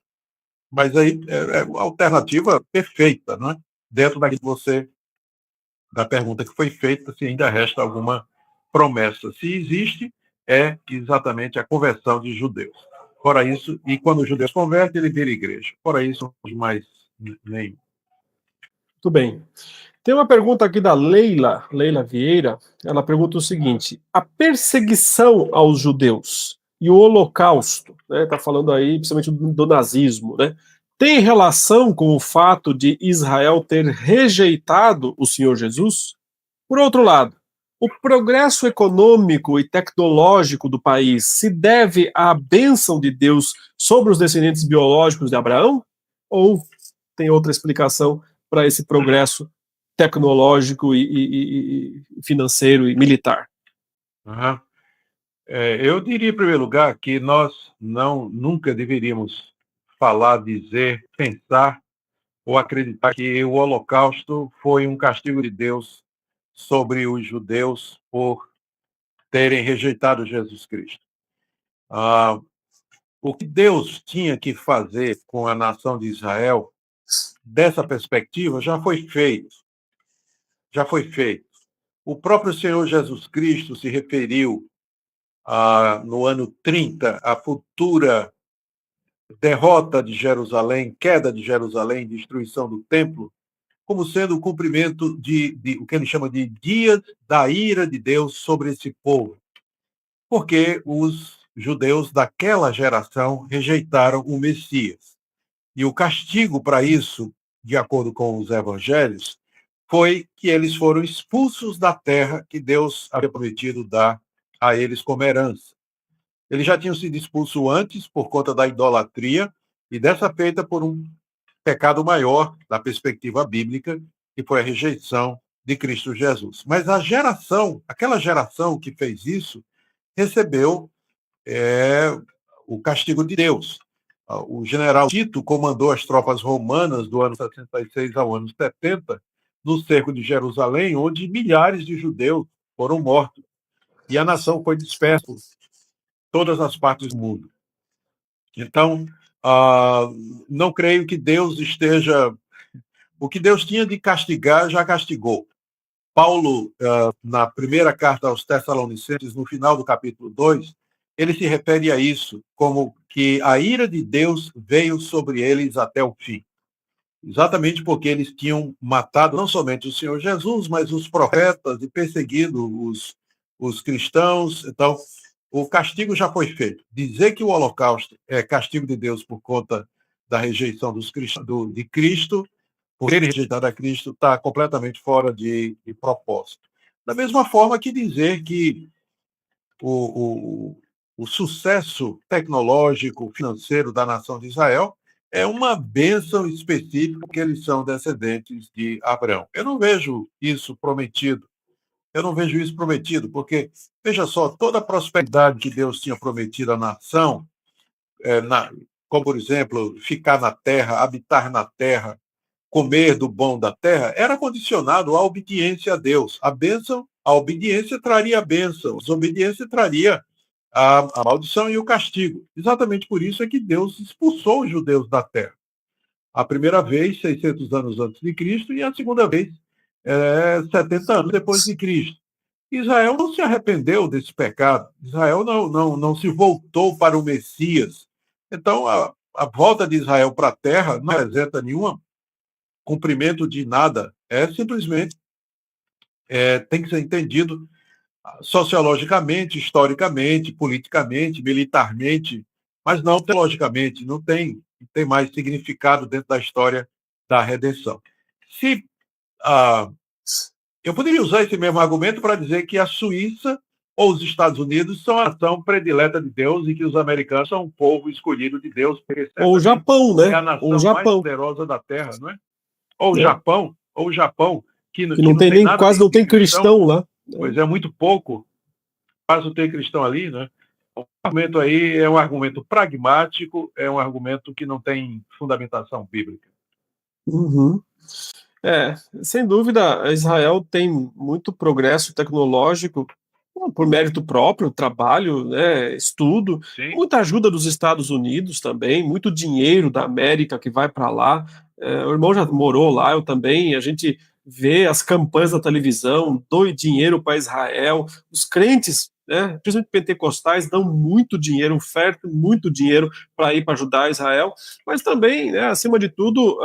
Mas aí é uma alternativa perfeita, não é? Dentro da pergunta que foi feita, se ainda resta alguma promessa. Se existe, é exatamente a conversão de judeus. Fora isso, e quando os judeus convertem, ele vira igreja. Fora isso, mais nenhum. Muito bem. Tem uma pergunta aqui da Leila Vieira. Ela pergunta o seguinte: a perseguição aos judeus e o Holocausto, né, está falando aí principalmente do nazismo, né, tem relação com o fato de Israel ter rejeitado o Senhor Jesus? Por outro lado, o progresso econômico e tecnológico do país se deve à bênção de Deus sobre os descendentes biológicos de Abraão? Ou tem outra explicação para esse progresso tecnológico e financeiro e militar? Uhum. Eu diria, em primeiro lugar, que nós nunca deveríamos falar, dizer, pensar ou acreditar que o Holocausto foi um castigo de Deus sobre os judeus por terem rejeitado Jesus Cristo. O que Deus tinha que fazer com a nação de Israel, dessa perspectiva, já foi feito. Já foi feito. O próprio Senhor Jesus Cristo se referiu no ano 30 à futura derrota de Jerusalém, queda de Jerusalém, destruição do templo, como sendo o cumprimento de o que ele chama de dias da ira de Deus sobre esse povo. Porque os judeus daquela geração rejeitaram o Messias. E o castigo para isso, de acordo com os evangelhos, foi que eles foram expulsos da terra que Deus havia prometido dar a eles como herança. Eles já tinham sido expulsos antes por conta da idolatria, e dessa feita por um pecado maior, da perspectiva bíblica, que foi a rejeição de Cristo Jesus. Mas aquela geração que fez isso, recebeu o castigo de Deus. O general Tito comandou as tropas romanas do ano 66 ao ano 70 no cerco de Jerusalém, onde milhares de judeus foram mortos. E a nação foi dispersa por todas as partes do mundo. Então, não creio que Deus esteja... O que Deus tinha de castigar, já castigou. Paulo, na primeira carta aos Tessalonicenses, no final do capítulo 2, ele se refere a isso, como que a ira de Deus veio sobre eles até o fim. Exatamente porque eles tinham matado não somente o Senhor Jesus, mas os profetas e perseguido os cristãos. Então, o castigo já foi feito. Dizer que o Holocausto é castigo de Deus por conta da rejeição de Cristo, por ele rejeitado a Cristo, está completamente fora de propósito. Da mesma forma que dizer que o sucesso tecnológico, financeiro da nação de Israel é uma bênção específica porque eles são descendentes de Abraão. Eu não vejo isso prometido. Porque, veja só, toda a prosperidade que Deus tinha prometido à nação, como, por exemplo, ficar na terra, habitar na terra, comer do bom da terra, era condicionado à obediência a Deus. A obediência traria a bênção, a desobediência traria a maldição e o castigo. Exatamente por isso é que Deus expulsou os judeus da terra. A primeira vez, 600 anos antes de Cristo, e a segunda vez, 70 anos depois de Cristo. Israel não se arrependeu desse pecado. Israel não se voltou para o Messias. Então, a volta de Israel para a terra não representa nenhum cumprimento de nada. Simplesmente tem que ser entendido sociologicamente, historicamente, politicamente, militarmente, mas não teologicamente. Não tem mais significado dentro da história da redenção. Eu poderia usar esse mesmo argumento para dizer que a Suíça ou os Estados Unidos são a nação predileta de Deus e que os americanos são um povo escolhido de Deus. Ou o Japão, né? É a nação mais poderosa da Terra, não é? Ou o Japão, que não tem nem, quase não tem cristão lá. Pois é, muito pouco. Quase não tem cristão ali, né? O argumento aí é um argumento pragmático, é um argumento que não tem fundamentação bíblica. Uhum. Sem dúvida, Israel tem muito progresso tecnológico, por mérito próprio, trabalho, né, estudo, Sim. muita ajuda dos Estados Unidos também, muito dinheiro da América que vai para lá. O irmão já morou lá, eu também. A gente vê as campanhas da televisão, doe dinheiro para Israel. Os crentes, né, principalmente pentecostais, dão muito dinheiro, ofertam muito dinheiro para ir para ajudar Israel. Mas também, né, acima de tudo,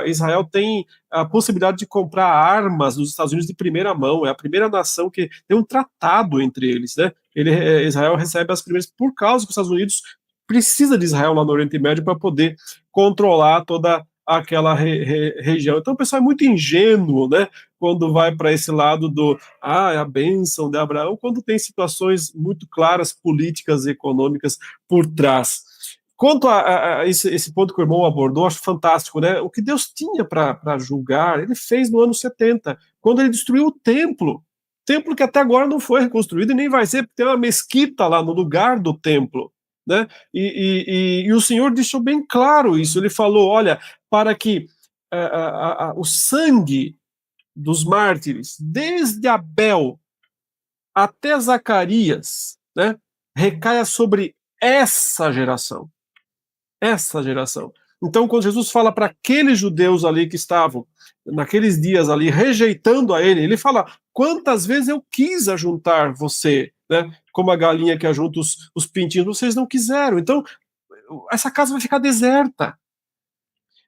Israel tem a possibilidade de comprar armas nos Estados Unidos de primeira mão. É a primeira nação que tem um tratado entre eles, né? Israel recebe as primeiras por causa que os Estados Unidos precisa de Israel lá no Oriente Médio para poder controlar toda aquela região. Então o pessoal é muito ingênuo, né? Quando vai para esse lado a bênção de Abraão, quando tem situações muito claras políticas e econômicas por trás. Quanto a esse ponto que o irmão abordou, acho fantástico, né? O que Deus tinha para julgar, ele fez no ano 70, quando ele destruiu o templo. Templo que até agora não foi reconstruído e nem vai ser, porque tem uma mesquita lá no lugar do templo, né? E o Senhor deixou bem claro isso. Ele falou: olha, para que o sangue dos mártires, desde Abel até Zacarias, né, recaia sobre essa geração. Essa geração. Então, quando Jesus fala para aqueles judeus ali que estavam, naqueles dias ali, rejeitando a ele, ele fala: quantas vezes eu quis ajuntar você, né? Como a galinha que ajunta os pintinhos, vocês não quiseram. Então, essa casa vai ficar deserta.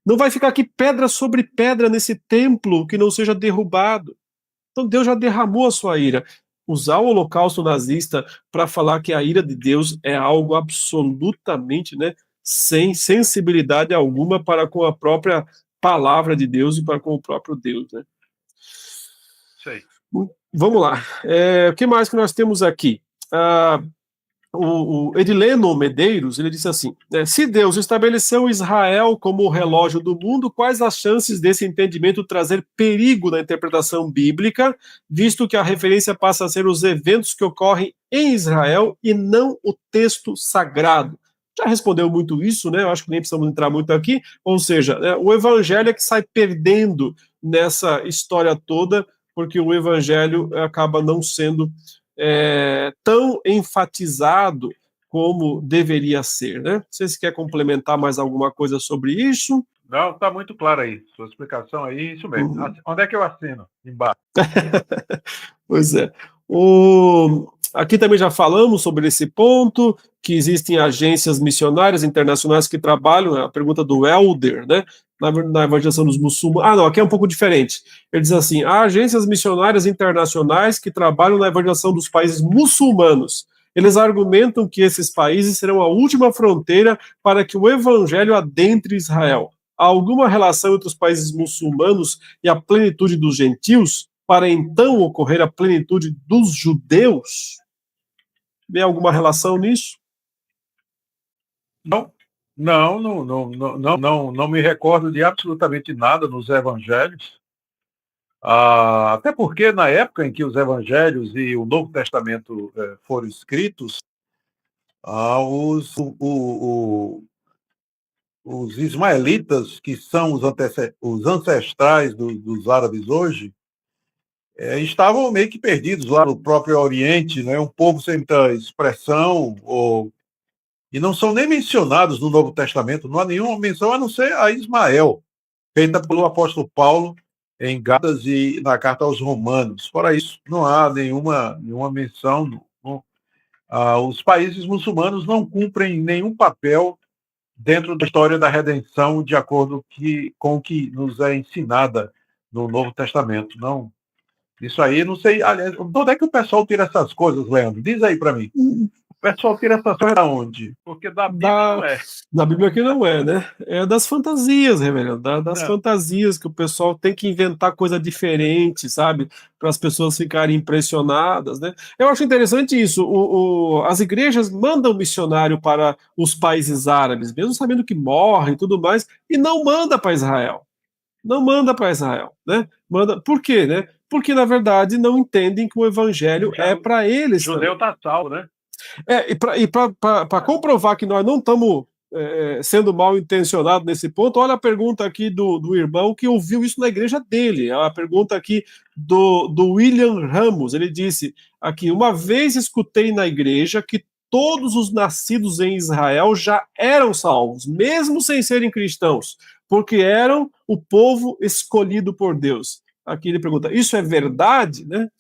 Não vai ficar aqui pedra sobre pedra nesse templo que não seja derrubado. Então, Deus já derramou a sua ira. Usar o holocausto nazista para falar que a ira de Deus é algo absolutamente, né, sem sensibilidade alguma para com a própria palavra de Deus e para com o próprio Deus, né? Sei. Vamos lá. O que mais que nós temos aqui? O Edileno Medeiros, ele disse assim, se Deus estabeleceu Israel como o relógio do mundo, quais as chances desse entendimento trazer perigo na interpretação bíblica, visto que a referência passa a ser os eventos que ocorrem em Israel e não o texto sagrado? Já respondeu muito isso, né? Eu acho que nem precisamos entrar muito aqui. Ou seja, o evangelho é que sai perdendo nessa história toda, porque o evangelho acaba não sendo tão enfatizado como deveria ser, né? Não sei se quer complementar mais alguma coisa sobre isso. Não, está muito claro aí. Sua explicação aí, isso mesmo. Onde é que eu assino? Embaixo. Pois é. Aqui também já falamos sobre esse ponto, que existem agências missionárias internacionais que trabalham, a pergunta do Elder, né, na evangelização dos muçulmanos. Não, aqui é um pouco diferente. Ele diz assim: há agências missionárias internacionais que trabalham na evangelização dos países muçulmanos. Eles argumentam que esses países serão a última fronteira para que o evangelho adentre Israel. Há alguma relação entre os países muçulmanos e a plenitude dos gentios, para então ocorrer a plenitude dos judeus? Vê alguma relação nisso? Não me recordo de absolutamente nada nos evangelhos. Até porque na época em que os evangelhos e o Novo Testamento foram escritos, os ismaelitas, que são os ancestrais dos árabes hoje, estavam meio que perdidos lá no próprio Oriente, né? Um povo sem muita expressão, e não são nem mencionados no Novo Testamento, não há nenhuma menção a não ser a Ismael, feita pelo apóstolo Paulo em Gálatas e na carta aos Romanos. Fora isso, não há nenhuma menção. Os países muçulmanos não cumprem nenhum papel dentro da história da redenção, de acordo com o que nos é ensinada no Novo Testamento. Não. Isso aí, não sei. Aliás, de onde é que o pessoal tira essas coisas, Leandro? Diz aí para mim. O pessoal tira essas coisas da onde? Porque da Bíblia não é. Da Bíblia que não é, né? É das fantasias, reverendo. Das fantasias que o pessoal tem que inventar coisa diferente, sabe? Para as pessoas ficarem impressionadas, né? Eu acho interessante isso. As igrejas mandam missionário para os países árabes, mesmo sabendo que morre e tudo mais, e não manda para Israel. Não manda para Israel, né? Manda. Por quê, né? Porque, na verdade, não entendem que o evangelho é para eles. O judeu está salvo, né? E para comprovar que nós não estamos sendo mal intencionado nesse ponto. Olha a pergunta aqui do irmão que ouviu isso na igreja dele. A pergunta aqui do William Ramos. Ele disse aqui: uma vez escutei na igreja que todos os nascidos em Israel já eram salvos, mesmo sem serem cristãos, porque eram o povo escolhido por Deus. Aqui ele pergunta: isso é verdade, né?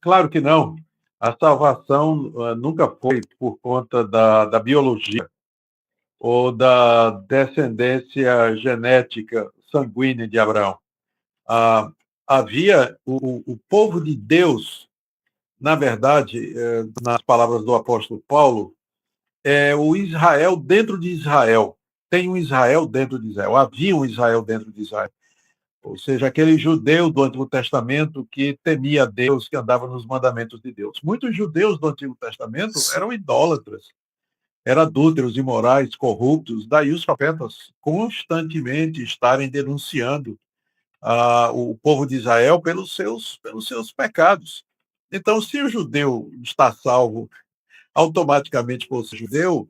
Claro que não. A salvação nunca foi por conta da biologia ou da descendência genética sanguínea de Abraão. Havia o povo de Deus, na verdade, nas palavras do apóstolo Paulo, é o Israel dentro de Israel. Tem um Israel dentro de Israel. Havia um Israel dentro de Israel. Ou seja, aquele judeu do Antigo Testamento que temia Deus, que andava nos mandamentos de Deus. Muitos judeus do Antigo Testamento eram idólatras, eram adúlteros, imorais, corruptos. Daí os profetas constantemente estarem denunciando o povo de Israel pelos seus pecados. Então, se o judeu está salvo automaticamente por ser judeu,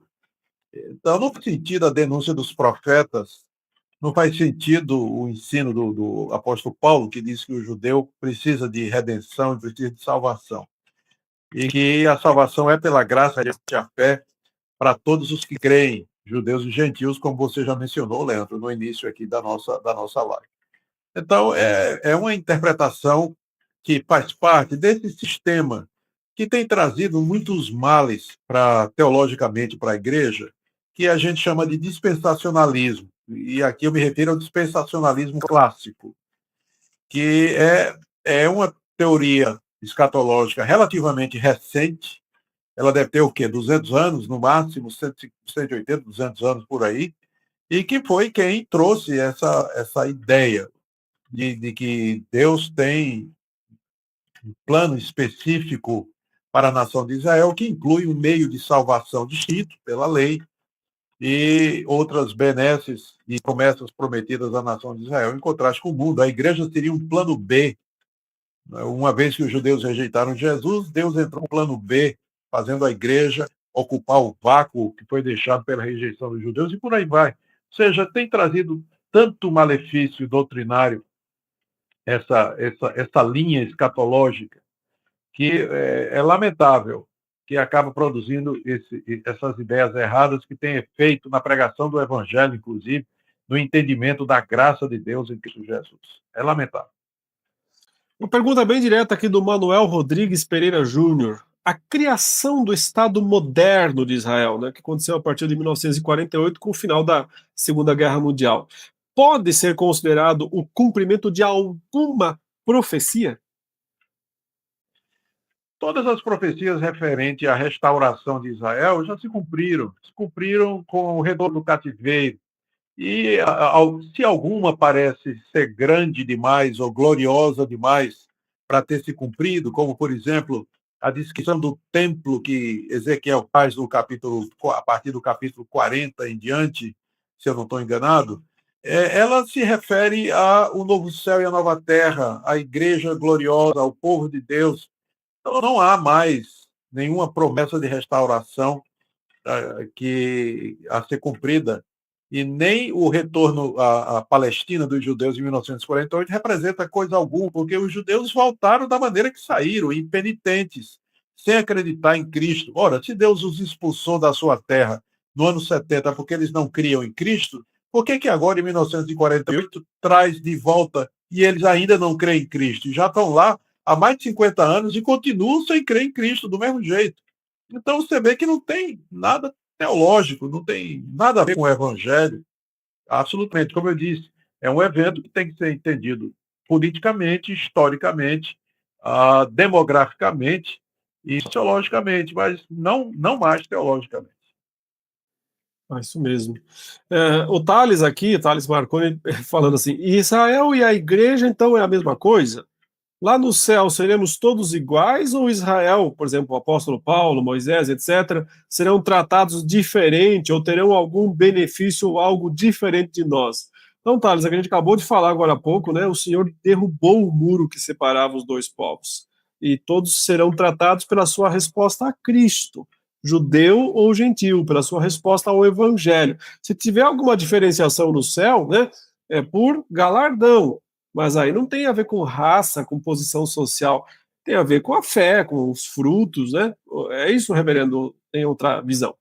então não faz sentido a denúncia dos profetas, não faz sentido o ensino do apóstolo Paulo, que diz que o judeu precisa de redenção, precisa de salvação. E que a salvação é pela graça e a fé para todos os que creem, judeus e gentios, como você já mencionou, Leandro, no início aqui da nossa live. Então, é uma interpretação que faz parte desse sistema que tem trazido muitos males teologicamente para a igreja, que a gente chama de dispensacionalismo. E aqui eu me refiro ao dispensacionalismo clássico, que é uma teoria escatológica relativamente recente. Ela deve ter o quê? 200 anos, no máximo, 180, 200 anos por aí, e que foi quem trouxe essa ideia de que Deus tem um plano específico para a nação de Israel, que inclui um meio de salvação descrito pela lei e outras benesses e promessas prometidas à nação de Israel, em contraste com o mundo. A igreja seria um plano B. Uma vez que os judeus rejeitaram Jesus, Deus entrou no plano B, fazendo a igreja ocupar o vácuo que foi deixado pela rejeição dos judeus, e por aí vai. Ou seja, tem trazido tanto malefício doutrinário essa linha escatológica, que é lamentável, que acaba produzindo essas ideias erradas que têm efeito na pregação do evangelho, inclusive, no entendimento da graça de Deus em Cristo Jesus. É lamentável. Uma pergunta bem direta aqui do Manuel Rodrigues Pereira Júnior. A criação do Estado moderno de Israel, né, que aconteceu a partir de 1948, com o final da Segunda Guerra Mundial, pode ser considerado o cumprimento de alguma profecia? Todas as profecias referentes à restauração de Israel já se cumpriram com o retorno do cativeiro. E se alguma parece ser grande demais ou gloriosa demais para ter se cumprido, como, por exemplo, a descrição do templo que Ezequiel faz a partir do capítulo 40 em diante, se eu não estou enganado, ela se refere ao novo céu e a nova terra, à igreja gloriosa, ao povo de Deus. Então, não há mais nenhuma promessa de restauração a ser cumprida, e nem o retorno à Palestina dos judeus em 1948 representa coisa alguma, porque os judeus voltaram da maneira que saíram, impenitentes, sem acreditar em Cristo. Ora, se Deus os expulsou da sua terra no ano 70 porque eles não criam em Cristo, por que agora, em 1948, traz de volta e eles ainda não creem em Cristo? E já estão lá há mais de 50 anos e continuam sem crer em Cristo, do mesmo jeito. Então você vê que não tem nada teológico, não tem nada a ver com o evangelho, absolutamente. Como eu disse, é um evento que tem que ser entendido politicamente, historicamente, demograficamente e sociologicamente, mas não mais teologicamente. Isso mesmo. O Thales aqui, Thales Marconi, falando assim: Israel e a igreja, então, é a mesma coisa? Lá no céu seremos todos iguais ou Israel, por exemplo, o apóstolo Paulo, Moisés, etc., serão tratados diferente ou terão algum benefício ou algo diferente de nós? Então, Thales, a gente acabou de falar agora há pouco, né? O Senhor derrubou o muro que separava os dois povos e todos serão tratados pela sua resposta a Cristo. judeu ou gentil, pela sua resposta ao evangelho. Se tiver alguma diferenciação no céu, né, é por galardão, mas aí não tem a ver com raça, com posição social, tem a ver com a fé, com os frutos, né? É isso, reverendo, tem outra visão.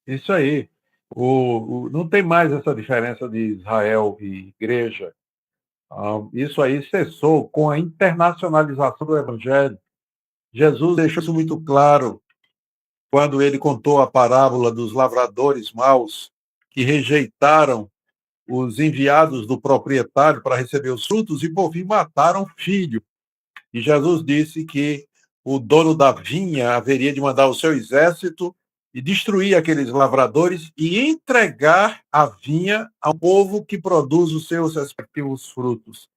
Isso aí. Não tem mais essa diferença de Israel e igreja. Isso aí cessou com a internacionalização do evangelho. Jesus deixou isso muito claro quando ele contou a parábola dos lavradores maus que rejeitaram os enviados do proprietário para receber os frutos e, por fim, mataram o filho. E Jesus disse que o dono da vinha haveria de mandar o seu exército e destruir aqueles lavradores e entregar a vinha ao povo que produz os seus respectivos frutos.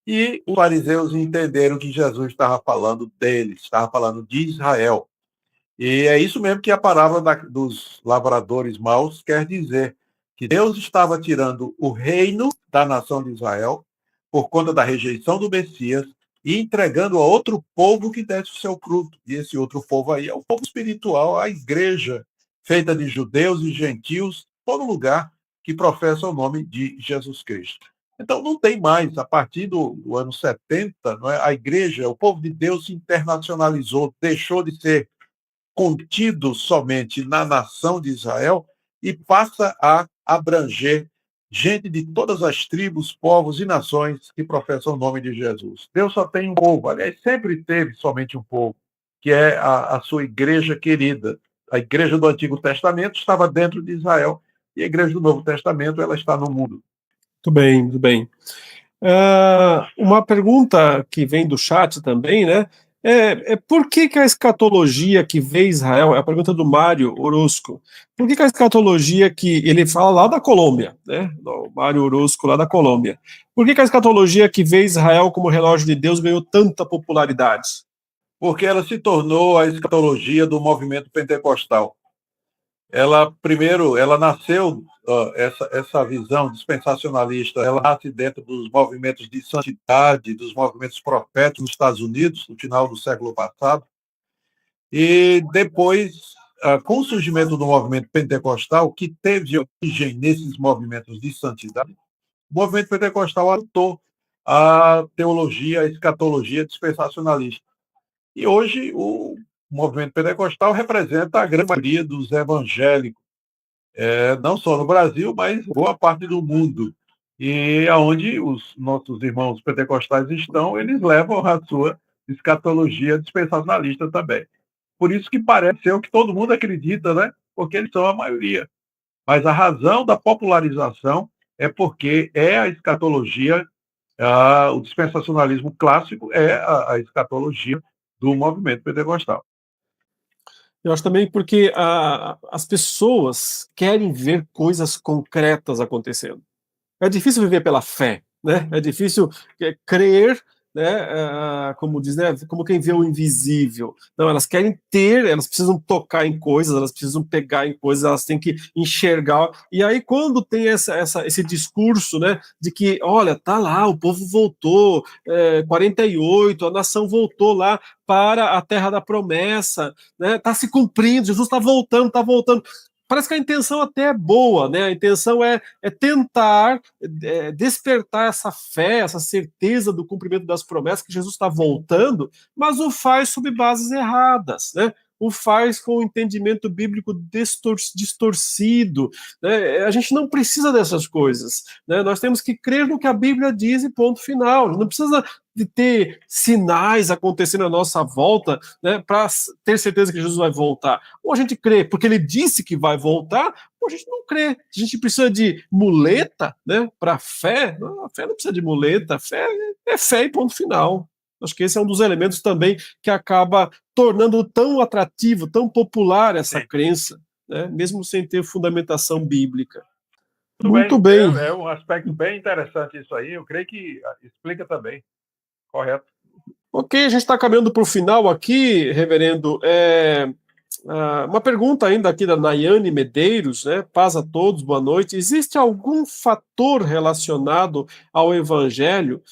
E os fariseus entenderam que Jesus estava falando deles, estava falando de Israel. E é isso mesmo que a parábola dos lavradores maus quer dizer, que Deus estava tirando o reino da nação de Israel por conta da rejeição do Messias e entregando a outro povo que desse o seu fruto. E esse outro povo aí é o povo espiritual, a igreja, feita de judeus e gentios, todo lugar que professa o nome de Jesus Cristo. Então, não tem mais, a partir do ano 70, não é? A igreja, o povo de Deus se internacionalizou, deixou de ser contido somente na nação de Israel e passa a abranger gente de todas as tribos, povos e nações que professam o nome de Jesus. Deus só tem um povo, aliás, sempre teve somente um povo, que é a sua igreja querida. A igreja do Antigo Testamento estava dentro de Israel e a igreja do Novo Testamento ela está no mundo. Muito bem, muito bem. Uma pergunta que vem do chat também, né? Por que a escatologia que vê Israel, é a pergunta do Mário Orozco, por que a escatologia que ele fala lá da Colômbia, né? O Mário Orozco lá da Colômbia, por que a escatologia que vê Israel como relógio de Deus ganhou tanta popularidade? Porque ela se tornou a escatologia do movimento pentecostal. Ela nasceu, essa visão dispensacionalista, ela nasce dentro dos movimentos de santidade, dos movimentos proféticos nos Estados Unidos, no final do século passado, e depois, com o surgimento do movimento pentecostal, que teve origem nesses movimentos de santidade, o movimento pentecostal adotou a teologia, a escatologia dispensacionalista. E hoje o movimento pentecostal representa a grande maioria dos evangélicos, não só no Brasil, mas boa parte do mundo. E aonde os nossos irmãos pentecostais estão, eles levam a sua escatologia dispensacionalista também. Por isso que parece ser o que todo mundo acredita, né? Porque eles são a maioria. Mas a razão da popularização é porque é a escatologia, o dispensacionalismo clássico é a escatologia do movimento pentecostal. Eu acho também porque as pessoas querem ver coisas concretas acontecendo. É difícil viver pela fé, né? É difícil crer, né? Como diz, né? Como quem vê o invisível. Não, elas querem ter, elas precisam tocar em coisas, elas precisam pegar em coisas, elas têm que enxergar. E aí, quando tem esse discurso, né? De que, olha, tá lá, o povo voltou, 48, a nação voltou lá para a terra da promessa, né? Tá se cumprindo, Jesus está voltando, está voltando. Parece que a intenção até é boa, né? A intenção é tentar despertar essa fé, essa certeza do cumprimento das promessas que Jesus está voltando, mas o faz sob bases erradas, né? O faz com o entendimento bíblico distorcido. Né? A gente não precisa dessas coisas. Né? Nós temos que crer no que a Bíblia diz e ponto final. Não precisa de ter sinais acontecendo à nossa volta, né, para ter certeza que Jesus vai voltar. Ou a gente crê porque ele disse que vai voltar, ou a gente não crê. A gente precisa de muleta, né, para fé. Não, a fé não precisa de muleta, a fé é fé e ponto final. Acho que esse é um dos elementos também que acaba tornando tão atrativo, tão popular essa crença, né, mesmo sem ter fundamentação bíblica. Muito bem. É um aspecto bem interessante isso aí. Eu creio que explica também. Correto. Ok, a gente está caminhando para o final aqui, reverendo. Uma pergunta ainda aqui da Nayane Medeiros, né? Paz a todos, boa noite. Existe algum fator relacionado ao Evangelho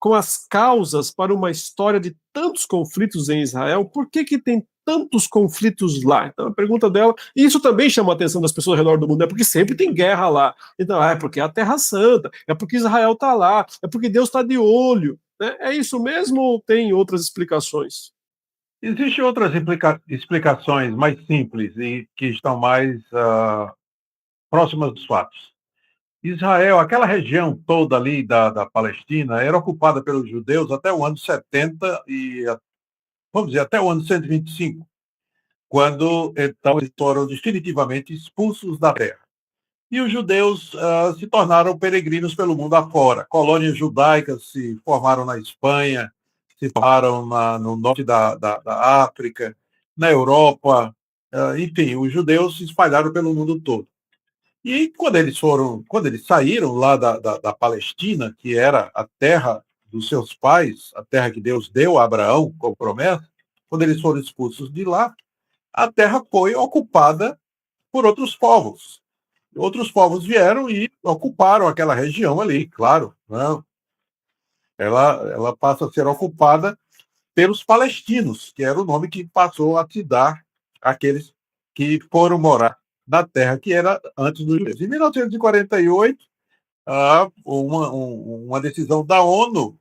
com as causas para uma história de tantos conflitos em Israel? Por que tem tantos conflitos lá? Então, a pergunta dela, e isso também chama a atenção das pessoas ao redor do mundo, é porque sempre tem guerra lá. Então, é porque é a Terra Santa, é porque Israel está lá, é porque Deus está de olho. Né? É isso mesmo ou tem outras explicações? Existem outras explicações mais simples e que estão mais próximas dos fatos. Israel, aquela região toda ali da Palestina, era ocupada pelos judeus até o ano 70 e, vamos dizer, até o ano 125, quando, então, eles foram definitivamente expulsos da terra. E os judeus se tornaram peregrinos pelo mundo afora. Colônias judaicas se formaram na Espanha, se formaram no norte da África, na Europa, enfim, os judeus se espalharam pelo mundo todo. E quando eles saíram lá da Palestina, que era a terra dos seus pais, a terra que Deus deu a Abraão como promessa, quando eles foram expulsos de lá, a terra foi ocupada por outros povos. Outros povos vieram e ocuparam aquela região ali, claro. Né? Ela passa a ser ocupada pelos palestinos, que era o nome que passou a se dar àqueles que foram morar na terra que era antes dos judeus. Em 1948, uma decisão da ONU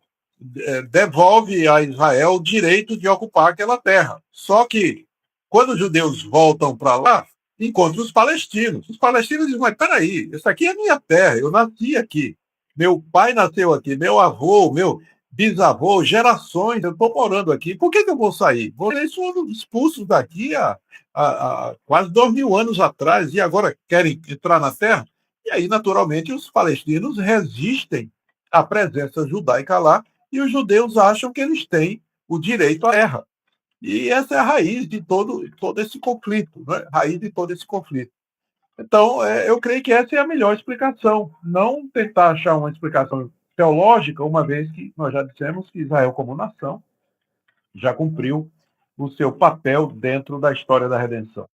devolve a Israel o direito de ocupar aquela terra. Só que, quando os judeus voltam para lá, encontram os palestinos. Os palestinos dizem, mas peraí, essa aqui é minha terra, eu nasci aqui. Meu pai nasceu aqui, meu avô, meu bisavô, gerações, eu estou morando aqui. Por que eu vou sair? Eles foram expulsos daqui há quase 2.000 anos atrás e agora querem entrar na terra? E aí, naturalmente, os palestinos resistem à presença judaica lá e os judeus acham que eles têm o direito à terra. E essa é a raiz de todo esse conflito, né? Raiz de todo esse conflito. Então, eu creio que essa é a melhor explicação. Não tentar achar uma explicação teológica, uma vez que nós já dissemos que Israel, como nação, já cumpriu o seu papel dentro da história da redenção.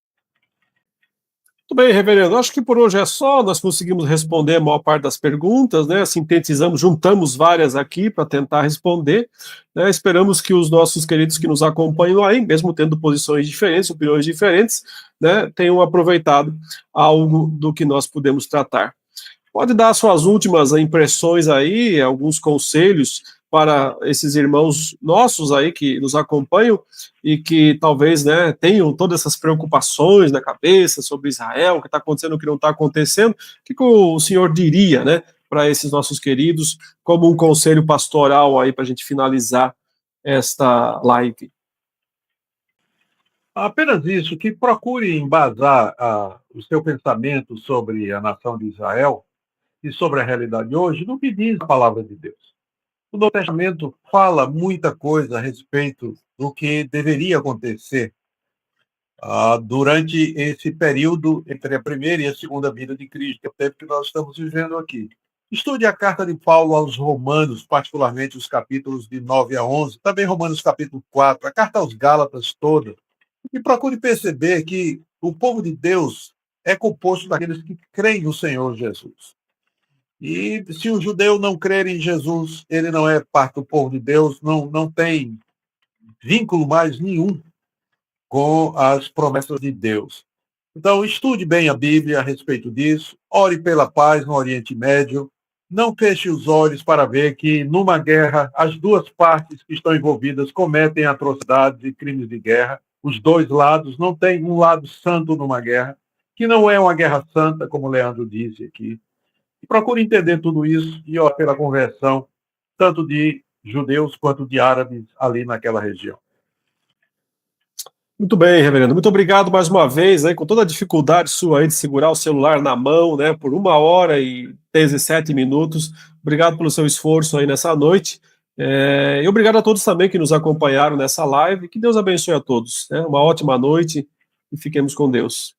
Muito bem, reverendo. Acho que por hoje é só. Nós conseguimos responder a maior parte das perguntas, né? Sintetizamos, juntamos várias aqui para tentar responder. Né? Esperamos que os nossos queridos que nos acompanham aí, mesmo tendo posições diferentes, opiniões diferentes, né, tenham aproveitado algo do que nós pudemos tratar. Pode dar suas últimas impressões aí, alguns conselhos para esses irmãos nossos aí que nos acompanham e que talvez, né, tenham todas essas preocupações na cabeça sobre Israel, o que está acontecendo, o que não está acontecendo. O que o senhor diria, né, para esses nossos queridos, como um conselho pastoral aí para a gente finalizar esta live? Apenas isso, que procure embasar o seu pensamento sobre a nação de Israel e sobre a realidade hoje no que diz a palavra de Deus. O Novo Testamento fala muita coisa a respeito do que deveria acontecer durante esse período entre a primeira e a segunda vinda de Cristo, que é o tempo que nós estamos vivendo aqui. Estude a carta de Paulo aos Romanos, particularmente os capítulos de 9 a 11, também Romanos capítulo 4, a carta aos Gálatas toda, e procure perceber que o povo de Deus é composto daqueles que creem no Senhor Jesus. E se o judeu não crer em Jesus, ele não é parte do povo de Deus, não tem vínculo mais nenhum com as promessas de Deus. Então, estude bem a Bíblia a respeito disso, ore pela paz no Oriente Médio, não feche os olhos para ver que, numa guerra, as duas partes que estão envolvidas cometem atrocidades e crimes de guerra, os dois lados, não tem um lado santo numa guerra, que não é uma guerra santa, como o Leandro disse aqui. E procure entender tudo isso e ore pela conversão, tanto de judeus quanto de árabes ali naquela região. Muito bem, reverendo. Muito obrigado mais uma vez, aí, com toda a dificuldade sua aí de segurar o celular na mão, né, por 1h17. Obrigado pelo seu esforço aí nessa noite. E obrigado a todos também que nos acompanharam nessa live. Que Deus abençoe a todos. Né? Uma ótima noite e fiquemos com Deus.